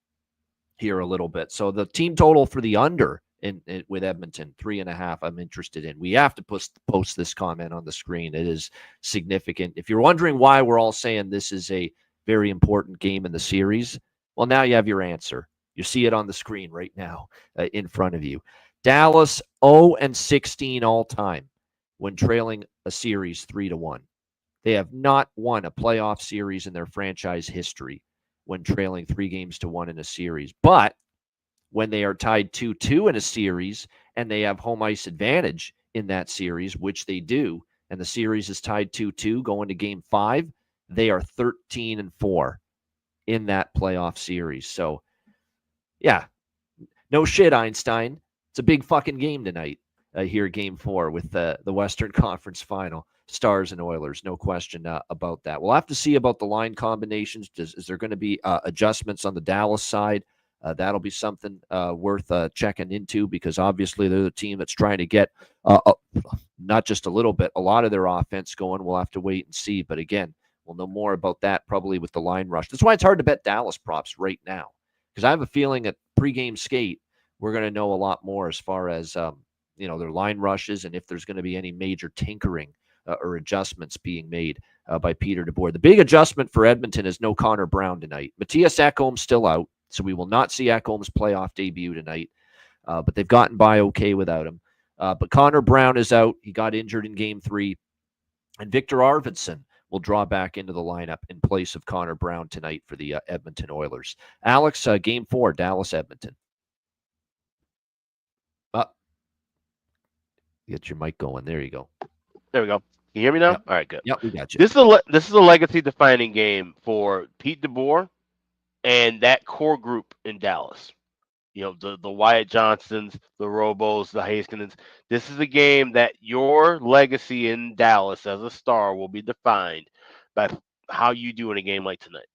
here a little bit. So the team total for the under with Edmonton, 3.5, I'm interested in. We have to post this comment on the screen. It is significant. If you're wondering why we're all saying this is a very important game in the series, well, now you have your answer. You see it on the screen right now in front of you. Dallas 0-16 all time when trailing a series 3-1. They have not won a playoff series in their franchise history when trailing 3-1 in a series. But when they are tied 2-2 in a series and they have home ice advantage in that series, which they do, and the series is tied 2-2 going to game 5, they are 13-4 in that playoff series. So, yeah, no shit, Einstein. It's a big fucking game tonight here, game 4 with the Western Conference Final. Stars and Oilers, no question about that. We'll have to see about the line combinations. Is there going to be adjustments on the Dallas side? That'll be something worth checking into, because obviously they're the team that's trying to get not just a little bit, a lot of their offense going. We'll have to wait and see. But again, we'll know more about that probably with the line rush. That's why it's hard to bet Dallas props right now, because I have a feeling at pregame skate, we're going to know a lot more as far as their line rushes and if there's going to be any major tinkering or adjustments being made by Peter DeBoer. The big adjustment for Edmonton is no Connor Brown tonight. Matthias Ekholm's still out, so we will not see Ekholm's playoff debut tonight, but they've gotten by okay without him. But Connor Brown is out. He got injured in Game 3. And Victor Arvidsson will draw back into the lineup in place of Connor Brown tonight for the Edmonton Oilers. Alex, Game 4, Dallas-Edmonton. Get your mic going. There you go. There we go. You hear me now? Yep. All right, good. Yep, we got you. This is a legacy-defining game for Pete DeBoer and that core group in Dallas. The Wyatt Johnsons, the Robos, the Haskinens. This is a game that your legacy in Dallas as a star will be defined by how you do in a game like tonight.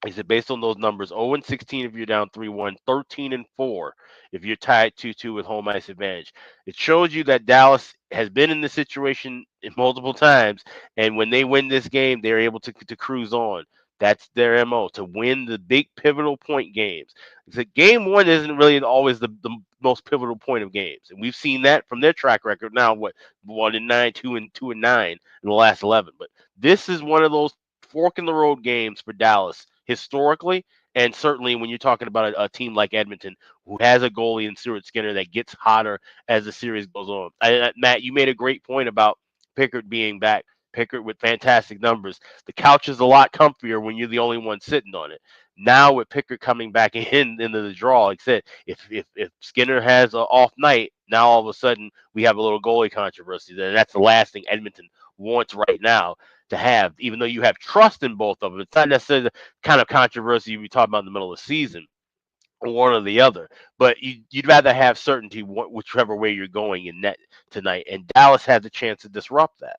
He said, based on those numbers, 0-16 if you're down 3-1, 13-4 if you're tied 2-2 with home ice advantage. It shows you that Dallas has been in this situation multiple times, and when they win this game, they're able to cruise on. That's their MO, to win the big pivotal point games. Game 1 isn't really always the most pivotal point of games, and we've seen that from their track record now. 1-9, 2-9 in the last 11. But this is one of those fork in the road games for Dallas historically, and certainly when you're talking about a team like Edmonton, who has a goalie in Stuart Skinner that gets hotter as the series goes on. Matt, you made a great point about Pickard being back. Pickard with fantastic numbers. The couch is a lot comfier when you're the only one sitting on it. Now with Pickard coming back into the draw, like I said, if Skinner has an off night, now all of a sudden we have a little goalie controversy. And that's the last thing Edmonton wants right now to have, even though you have trust in both of them. It's not necessarily the kind of controversy we talk about in the middle of the season, one or the other, but you'd rather have certainty whichever way you're going in net tonight. And Dallas had the chance to disrupt that.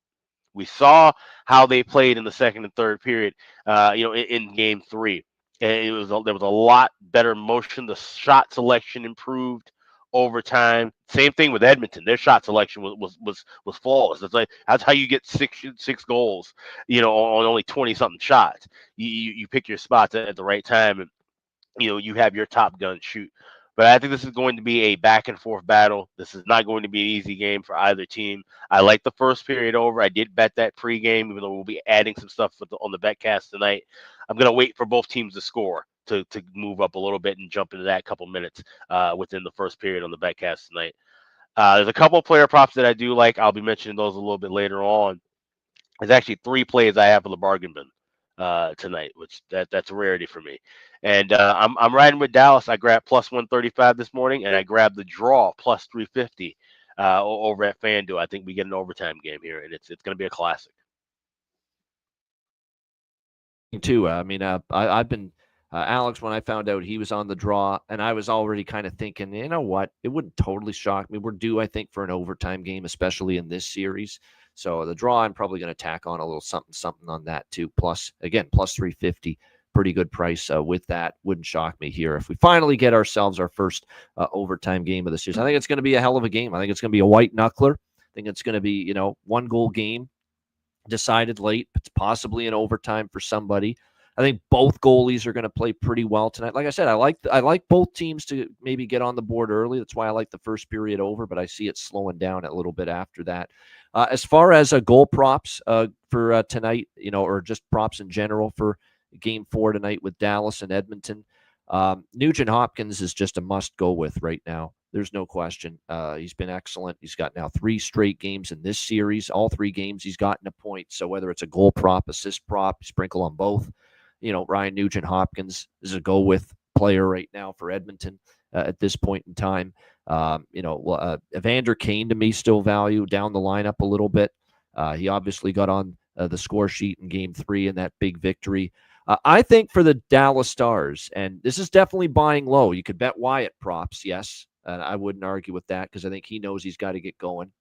We saw how they played in the second and third period, in Game 3. And there was a lot better motion. The shot selection improved over time. Same thing with Edmonton. Their shot selection was flawless. That's how you get six goals, on only 20-something shots. You pick your spots at the right time, and you have your top gun shoot. But I think this is going to be a back and forth battle. This is not going to be an easy game for either team. I like the first period over. I did bet that pregame, even though we'll be adding some stuff on the betcast tonight. I'm going to wait for both teams to score to move up a little bit and jump into that couple minutes within the first period on the betcast tonight. There's a couple of player props that I do like. I'll be mentioning those a little bit later on. There's actually 3 plays I have for the bargain bin tonight, which that's a rarity for me. And I'm riding with Dallas. I grabbed plus 135 this morning, and I grabbed the draw plus 350 over at FanDuel. I think we get an overtime game here, and it's going to be a classic. Too. I've been Alex, when I found out he was on the draw, and I was already kind of thinking, you know what, it wouldn't totally shock me. We're due, I think, for an overtime game, especially in this series. So the draw, I'm probably going to tack on a little something on that too. Plus 350 pretty good price with that. Wouldn't shock me here if we finally get ourselves our first overtime game of the season. I think it's going to be a hell of a game. I think it's going to be a white knuckler. I think it's going to be, 1-goal game decided late. It's possibly an overtime for somebody. I think both goalies are going to play pretty well tonight. Like I said, I like both teams to maybe get on the board early. That's why I like the first period over, but I see it slowing down a little bit after that. As far as goal props for tonight, or just props in general for Game 4 tonight with Dallas and Edmonton, Nugent Hopkins is just a must go with right now. There's no question. He's been excellent. He's got now 3 straight games in this series. All 3 games he's gotten a point. So whether it's a goal prop, assist prop, sprinkle on both. Ryan Nugent Hopkins is a go with player right now for Edmonton at this point in time. Evander Kane to me still value down the lineup a little bit. He obviously got on the score sheet in Game 3 in that big victory. I think for the Dallas Stars, and this is definitely buying low. You could bet Wyatt props, yes, and I wouldn't argue with that because I think he knows he's got to get going.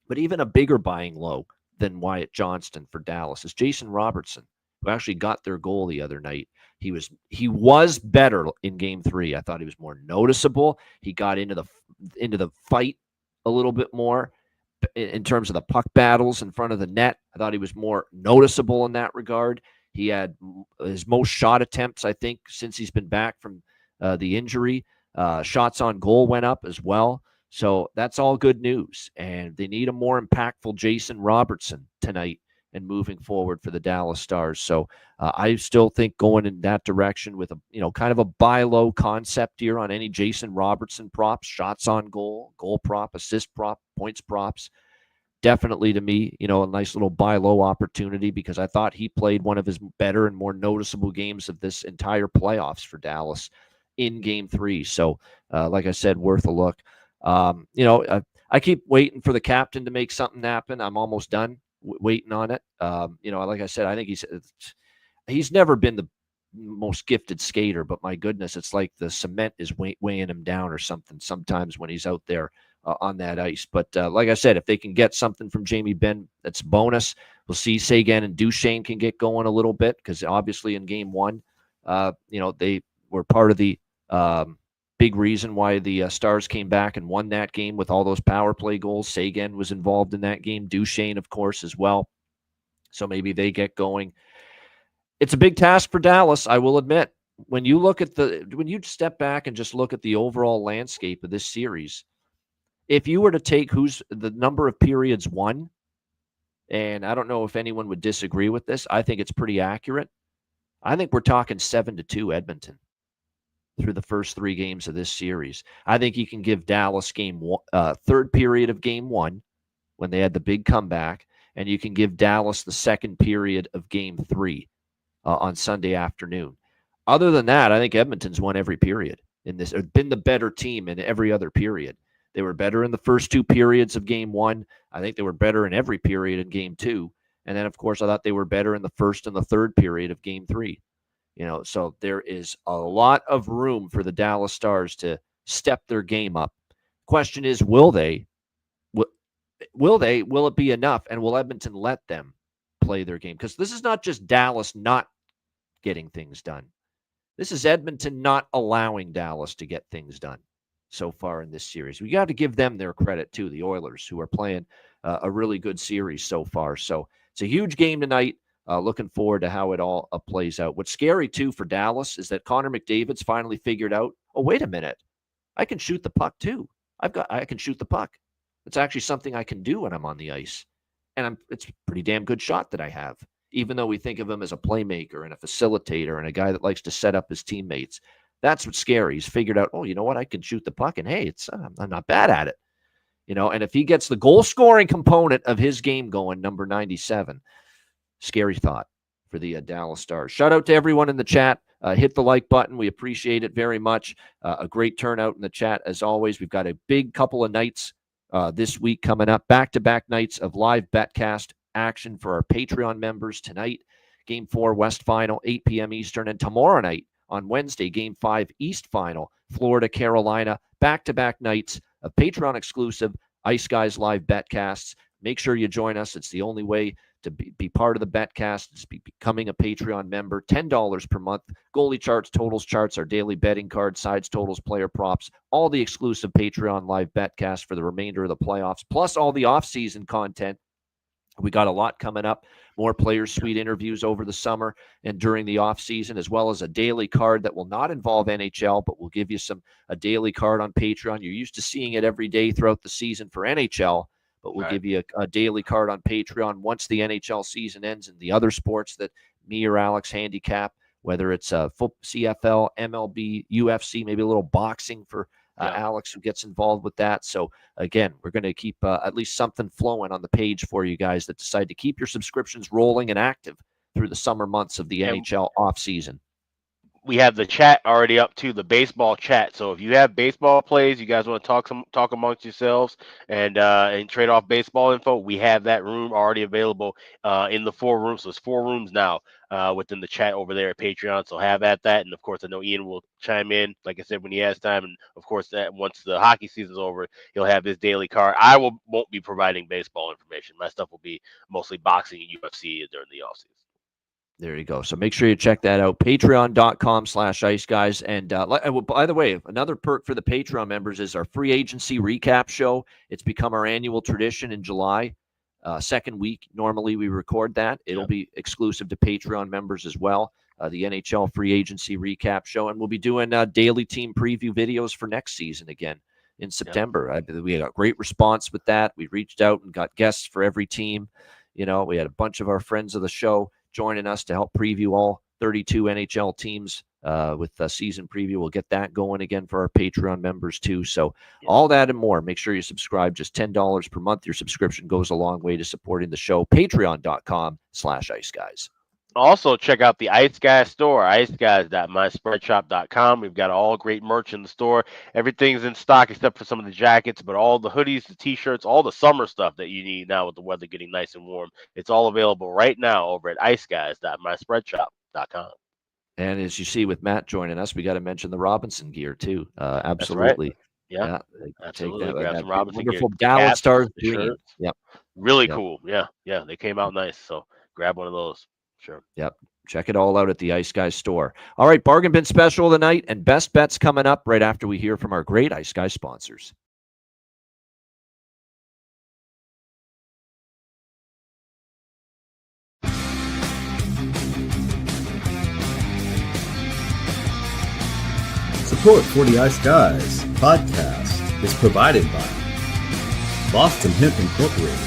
But even a bigger buying low than Wyatt Johnston for Dallas is Jason Robertson, who actually got their goal the other night. He was better in Game 3. I thought he was more noticeable. He got into the fight a little bit more in terms of the puck battles in front of the net. I thought he was more noticeable in that regard. He had his most shot attempts, I think, since he's been back from the injury. Shots on goal went up as well. So that's all good news. And they need a more impactful Jason Robertson tonight and moving forward for the Dallas Stars. So I still think going in that direction with a kind of a buy low concept here on any Jason Robertson props, shots on goal, goal prop, assist prop, points props. Definitely to me, a nice little buy low opportunity because I thought he played one of his better and more noticeable games of this entire playoffs for Dallas in Game 3. So like I said, worth a look. I keep waiting for the captain to make something happen. I'm almost done waiting on it. Like I said, I think he's never been the most gifted skater, but my goodness, it's like the cement is weighing him down or something sometimes when he's out there on that ice. But like I said, if they can get something from Jamie Benn, that's bonus. We'll see Seguin and Duchesne can get going a little bit because obviously in Game 1, they were part of the big reason why the Stars came back and won that game with all those power play goals. Seguin was involved in that game. Duchesne, of course, as well. So maybe they get going. It's a big task for Dallas, I will admit. When you step back and just look at the overall landscape of this series, if you were to take who's the number of periods won, and I don't know if anyone would disagree with this, I think it's pretty accurate. I think we're talking 7-2 Edmonton through the first 3 games of this series. I think you can give Dallas third period of Game 1 when they had the big comeback, and you can give Dallas the second period of Game 3 on Sunday afternoon. Other than that, I think Edmonton's won every period in this, or been the better team in every other period. They were better in the first 2 periods of Game 1. I think they were better in every period in Game 2. And then, of course, I thought they were better in the first and the third period of Game 3. So there is a lot of room for the Dallas Stars to step their game up. Question is, will they? Will it be enough? And will Edmonton let them play their game? Because this is not just Dallas not getting things done. This is Edmonton not allowing Dallas to get things done so far in this series. We got to give them their credit too, the Oilers, who are playing a really good series so far. So it's a huge game tonight. Looking forward to how it all plays out. What's scary too for Dallas is that Connor McDavid's finally figured out, oh, wait a minute, I can shoot the puck too. I can shoot the puck. It's actually something I can do when I'm on the ice. And it's a pretty damn good shot that I have, even though we think of him as a playmaker and a facilitator and a guy that likes to set up his teammates. That's what's scary. He's figured out, oh, you know what? I can shoot the puck, and hey, I'm not bad at it. And if he gets the goal-scoring component of his game going, number 97, scary thought for the Dallas Stars. Shout out to everyone in the chat. Hit the like button. We appreciate it very much. A great turnout in the chat, as always. We've got a big couple of nights this week coming up. Back-to-back nights of live betcast action for our Patreon members tonight. Game 4 West Final, 8 p.m. Eastern. And tomorrow night on Wednesday, Game 5 East Final, Florida, Carolina. Back-to-back nights of Patreon exclusive Ice Guys live betcasts. Make sure you join us. It's the only way to be part of the Betcast, just becoming a Patreon member. $10 per month. Goalie charts, totals charts, our daily betting card, sides, totals, player props, all the exclusive Patreon live Betcast for the remainder of the playoffs, plus all the off-season content. We got a lot coming up, more Players Suite interviews over the summer and during the offseason, as well as a daily card that will not involve NHL, but will give you a daily card on Patreon. You're used to seeing it every day throughout the season for NHL, but we'll give you a daily card on Patreon once the NHL season ends, and the other sports that me or Alex handicap, whether it's CFL, MLB, UFC, maybe a little boxing for Alex, who gets involved with that. So again, we're going to keep at least something flowing on the page for you guys that decide to keep your subscriptions rolling and active through the summer months of the NHL off season. We have the chat already up to the baseball chat. So if you have baseball plays, you guys want to talk amongst yourselves and trade off baseball info, we have that room already available in the 4 rooms. So it's 4 rooms now within the chat over there at Patreon. So have at that. And of course, I know Ian will chime in, like I said, when he has time. And of course, that once the hockey season's over, he'll have his daily card. I won't be providing baseball information. My stuff will be mostly boxing and UFC during the offseason. There you go. So make sure you check that out. Patreon.com/Ice Guys. And by the way, another perk for the Patreon members is our free agency recap show. It's become our annual tradition in July. Second week, normally we record that. It'll be exclusive to Patreon members as well. The NHL free agency recap show. And we'll be doing daily team preview videos for next season again in September. We got great response with that. We reached out and got guests for every team. You know, we had a bunch of our friends of the show joining us to help preview all 32 NHL teams with the season preview. We'll get that going again for our Patreon members too. So all that and more. Make sure you subscribe. Just $10 per month. Your subscription goes a long way to supporting the show. Patreon.com/Ice Guys. Also, check out the Ice Guys store, iceguys.myspreadshop.com. We've got all great merch in the store. Everything's in stock except for some of the jackets, but all the hoodies, the T-shirts, all the summer stuff that you need now with the weather getting nice and warm, it's all available right now over at iceguys.myspreadshop.com. And as you see with Matt joining us, we got to mention the Robinson gear too. Absolutely. Right. Yeah, absolutely. Grab some Robinson wonderful gear. Dallas Stars green. Yep. Really cool. Yeah. They came out nice. So grab one of those. Sure. Yep. Check it all out at the Ice Guys store. All right, bargain bin special of the night and best bets coming up right after we hear from our great Ice Guys sponsors. Support for the Ice Guys podcast is provided by Boston Hemp Incorporated,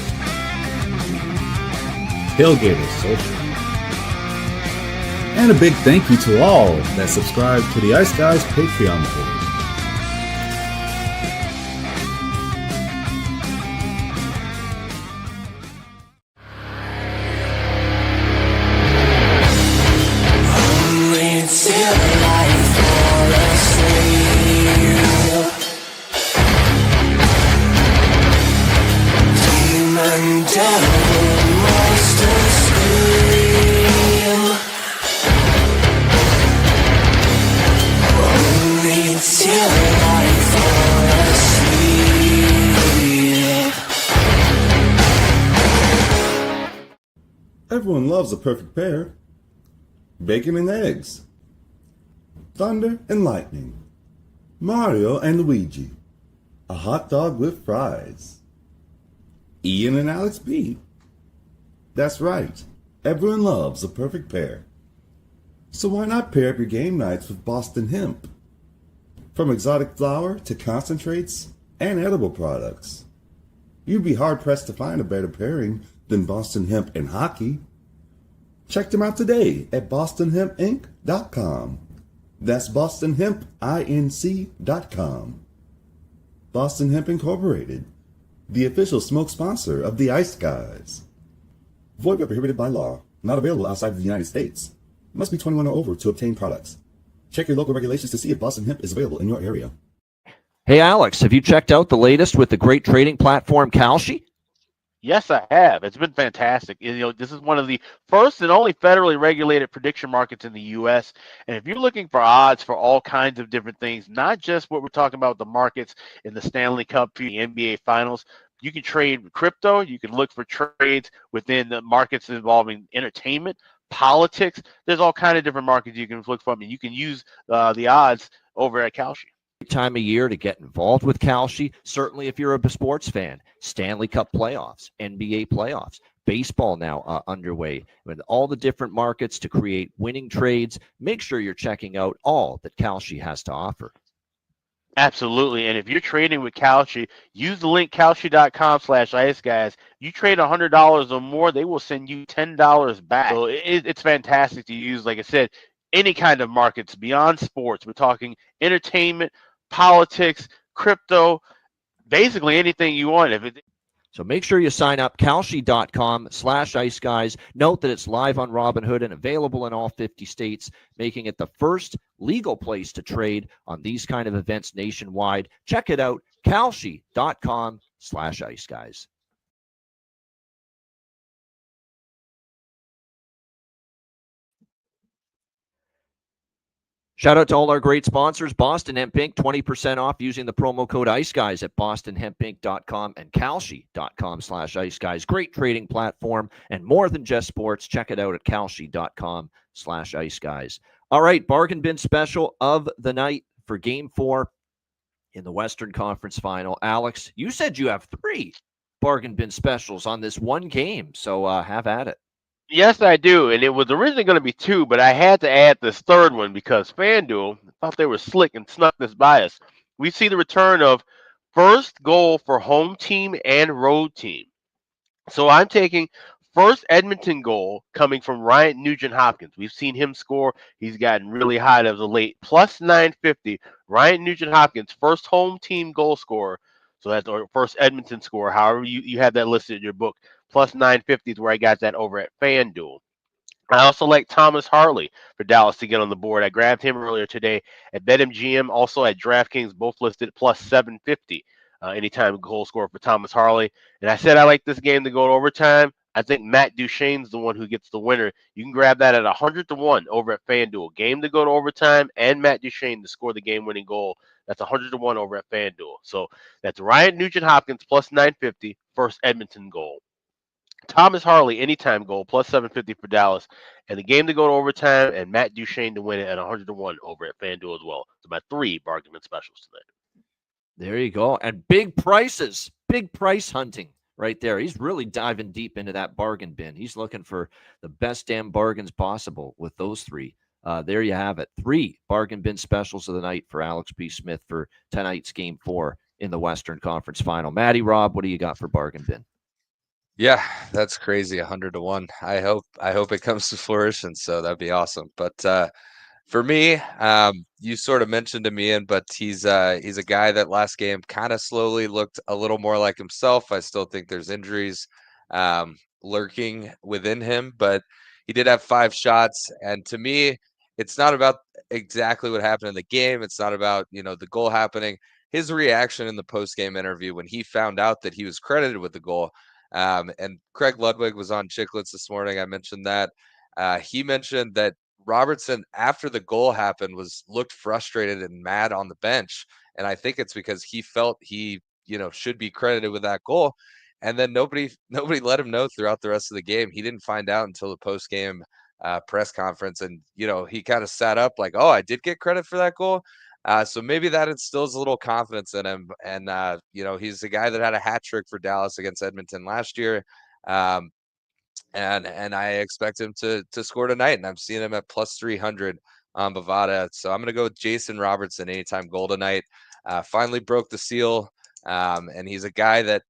Tailgaters Social, and a big thank you to all that subscribe to the Ice Guys Patreon page. Everyone loves a perfect pair. Bacon and eggs. Thunder and lightning. Mario and Luigi. A hot dog with fries. Ian and Alex B. That's right. Everyone loves a perfect pair. So why not pair up your game nights with Boston Hemp? From exotic flower to concentrates and edible products. You'd be hard-pressed to find a better pairing than Boston Hemp and hockey. Check them out today at bostonhempinc.com. That's bostonhempinc.com. Boston Hemp Incorporated, the official smoke sponsor of the Ice Guys. Void where prohibited by law. Not available outside of the United States. Must be 21 or over to obtain products. Check your local regulations to see if Boston Hemp is available in your area. Hey, Alex, have you checked out the latest with the great trading platform Kalshi? Yes, I have. It's been fantastic. This is one of the first and only federally regulated prediction markets in the U.S. And if you're looking for odds for all kinds of different things, not just what we're talking about, the markets in the Stanley Cup, the NBA Finals, You can trade with crypto. You can look for trades within the markets involving entertainment, politics. There's all kind of different markets you can look from, and you can use the odds over at Kalshi. Time of year to get involved with Kalshi. Certainly, if you're a sports fan, Stanley Cup playoffs, NBA playoffs, baseball now underway, with all the different markets to create winning trades. Make sure you're checking out all that Kalshi has to offer. Absolutely. And if you're trading with Kalshi, use the link kalshi.com/ice guys. You trade $100 or more, they will send you $10 back. So it's fantastic to use, like I said, any kind of markets beyond sports. We're talking entertainment, politics, crypto, basically anything you want. So make sure you sign up, kalshi.com/ice guys. Note that it's live on Robinhood and available in all 50 states, making it the first legal place to trade on these kind of events nationwide. Check it out, kalshi.com/ice guys. Shout out to all our great sponsors. Boston Hemp Inc., 20% off using the promo code IceGuys at bostonhempinc.com and kalshi.com/iceguys. Great trading platform and more than just sports. Check it out at kalshi.com/iceguys. All right, bargain bin special of the night for Game 4 in the Western Conference Final. Alex, you said you have 3 bargain bin specials on this one game, so have at it. Yes, I do. And it was originally going to be 2, but I had to add this third one because FanDuel thought they were slick and snuck this by us. We see the return of first goal for home team and road team. So I'm taking first Edmonton goal coming from Ryan Nugent-Hopkins. We've seen him score. He's gotten really hot as of late. Plus 950. Ryan Nugent-Hopkins, first home team goal scorer. So that's our first Edmonton score. However, you have that listed in your book. Plus 950 is where I got that over at FanDuel. I also like Thomas Harley for Dallas to get on the board. I grabbed him earlier today at BetMGM, also at DraftKings, both listed plus 750. Anytime goal scorer for Thomas Harley. And I said I like this game to go to overtime. I think Matt Duchene's the one who gets the winner. You can grab that at 100-1 over at FanDuel. Game to go to overtime and Matt Duchene to score the game-winning goal. That's 100-1 over at FanDuel. So that's Ryan Nugent-Hopkins plus 950, first Edmonton goal. Thomas Harley, anytime goal, plus 750 for Dallas. And the game to go to overtime and Matt Duchene to win it at 100-1 over at FanDuel as well. So my 3 bargain bin specials tonight. There you go. And big prices, big price hunting right there. He's really diving deep into that bargain bin. He's looking for the best damn bargains possible with those 3. There you have it. 3 bargain bin specials of the night for Alex B. Smith for tonight's Game 4 in the Western Conference Final. Matty, Rob, what do you got for bargain bin? Yeah, that's crazy. 100-1. I hope it comes to fruition. So that'd be awesome. But for me, you sort of mentioned him, Ian, but he's a guy that last game kind of slowly looked a little more like himself. I still think there's injuries lurking within him, but he did have 5 shots. And to me, it's not about exactly what happened in the game. It's not about, the goal happening. His reaction in the post-game interview when he found out that he was credited with the goal. And Craig Ludwig was on Chicklets this morning. I mentioned that. He mentioned that Robertson, after the goal happened, looked frustrated and mad on the bench. And I think it's because he felt he, should be credited with that goal. And then nobody let him know throughout the rest of the game. He didn't find out until the post-game press conference. And, he kind of sat up like, oh, I did get credit for that goal. So maybe that instills a little confidence in him. And, he's a guy that had a hat trick for Dallas against Edmonton last year. And I expect him to score tonight. And I'm seeing him at plus 300 on Bovada. So I'm going to go with Jason Robertson, anytime goal tonight. Finally broke the seal. And he's a guy that,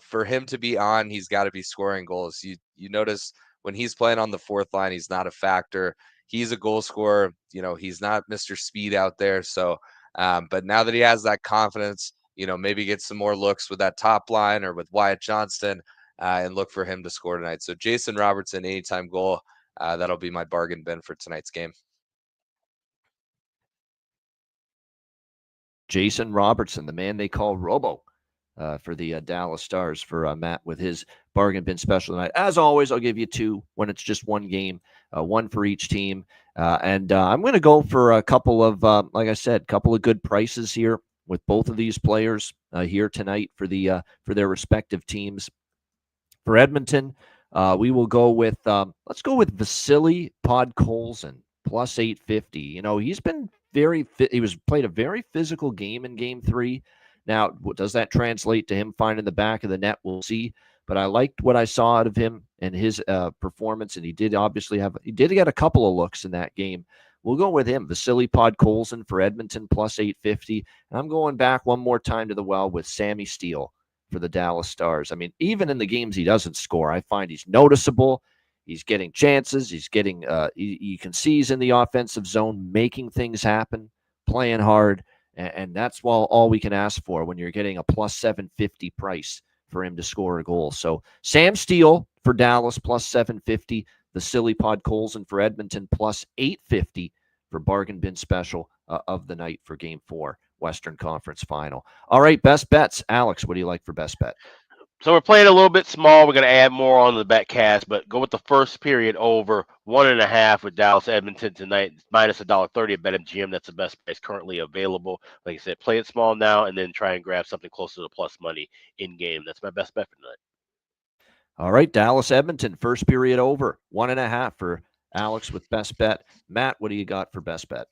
for him to be on, he's got to be scoring goals. You notice when he's playing on the 4th line, he's not a factor. He's a goal scorer. He's not Mr. Speed out there. So, but now that he has that confidence, maybe get some more looks with that top line or with Wyatt Johnston and look for him to score tonight. So Jason Robertson, anytime goal. That'll be my bargain bin for tonight's game. Jason Robertson, the man they call Robo, for the Dallas Stars, for Matt with his bargain bin special tonight. As always, I'll give you 2 when it's just one game, 1 for each team. And I'm going to go for a couple of, like I said, couple of good prices here with both of these players here tonight for their respective teams. For Edmonton, we will go with let's go with Vasily Podkolzin plus 850. You know, he's been very fit. He was played a very physical game in Game 3. Now, does that translate to him finding the back of the net? We'll see. But I liked what I saw out of him and his performance, and he did get a couple of looks in that game. We'll go with him, Vasily Podkolzin for Edmonton plus 850. And I'm going back one more time to the well with Sammy Steele for the Dallas Stars. I mean, even in the games he doesn't score, I find he's noticeable. He's getting chances. He's getting, you can see he's in the offensive zone, making things happen, playing hard. And that's all we can ask for when you're getting a plus 750 price for him to score a goal. So Sam Steele for Dallas plus 750. Vasily Podkolzin for Edmonton plus 850 for bargain bin special of the night for Game 4, Western Conference Final. All right, best bets. Alex, what do you like for best bet? So we're playing a little bit small. We're going to add more on the bet cast, but go with the first period over 1.5 with Dallas Edmonton tonight, minus $1.30 at BetMGM. That's the best price currently available. Like I said, play it small now and then try and grab something closer to plus money in game. That's my best bet for tonight. All right, Dallas Edmonton, first period over 1.5 for Alex with best bet. Matt, what do you got for best bet?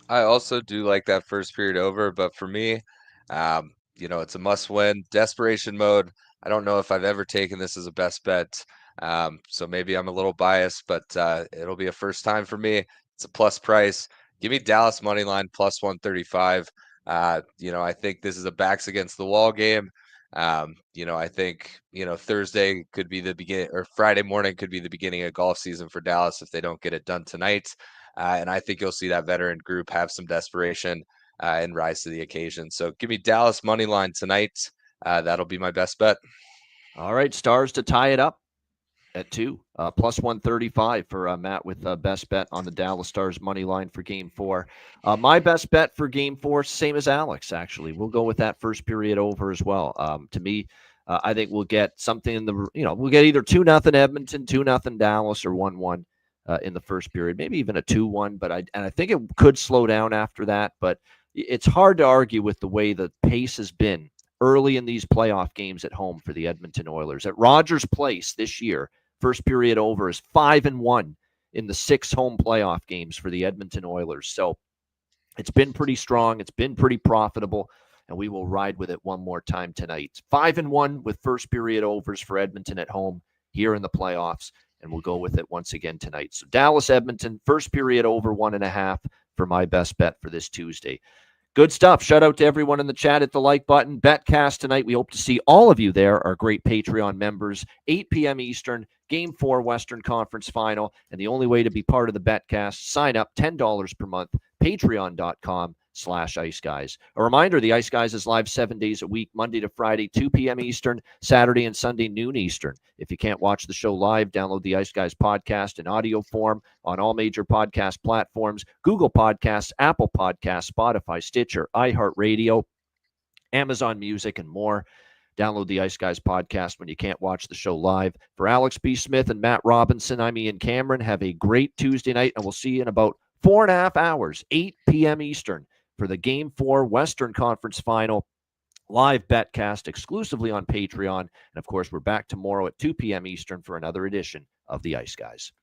I also do like that first period over, but for me, it's a must-win. Desperation mode. I don't know if I've ever taken this as a best bet, so maybe I'm a little biased, but it'll be a first time for me. It's a plus price. Give me Dallas money line plus 135. I think this is a backs against the wall game. I think Thursday could be the beginning, or Friday morning could be the beginning of golf season for Dallas if they don't get it done tonight. And I think you'll see that veteran group have some desperation and rise to the occasion. So give me Dallas money line tonight. That'll be my best bet. All right, Stars to tie it up at 2, plus 135 for Matt with best bet on the Dallas Stars money line for Game 4. My best bet for Game 4, same as Alex, actually. We'll go with that first period over as well. To me, I think we'll get something in the, we'll get either 2-0 Edmonton, 2-0 Dallas, or 1-1 in the first period, maybe even a 2-1. But I think it could slow down after that. But it's hard to argue with the way the pace has been early in these playoff games at home for the Edmonton Oilers. At Rogers Place this year, first period over is 5-1 in the 6 home playoff games for the Edmonton Oilers. So it's been pretty strong. It's been pretty profitable, and we will ride with it one more time tonight. 5-1 with first period overs for Edmonton at home here in the playoffs, and we'll go with it once again tonight. So Dallas, Edmonton, first period over 1.5 for my best bet for this Tuesday. Good stuff. Shout out to everyone in the chat. Hit the like button. Betcast tonight. We hope to see all of you there, our great Patreon members. 8 p.m. Eastern, Game 4 Western Conference Final. And the only way to be part of the Betcast, sign up $10 per month, patreon.com/IceGuys. A reminder, the Ice Guys is live 7 days a week, Monday to Friday, 2 p.m. Eastern, Saturday and Sunday, noon Eastern. If you can't watch the show live, download the Ice Guys podcast in audio form on all major podcast platforms, Google Podcasts, Apple Podcasts, Spotify, Stitcher, iHeartRadio, Amazon Music, and more. Download the Ice Guys podcast when you can't watch the show live. For Alex B. Smith and Matt Robinson, I'm Ian Cameron. Have a great Tuesday night, and we'll see you in about 4.5 hours, 8 p.m. Eastern, for the Game 4 Western Conference Final live betcast exclusively on Patreon. And, of course, we're back tomorrow at 2 p.m. Eastern for another edition of the Ice Guys.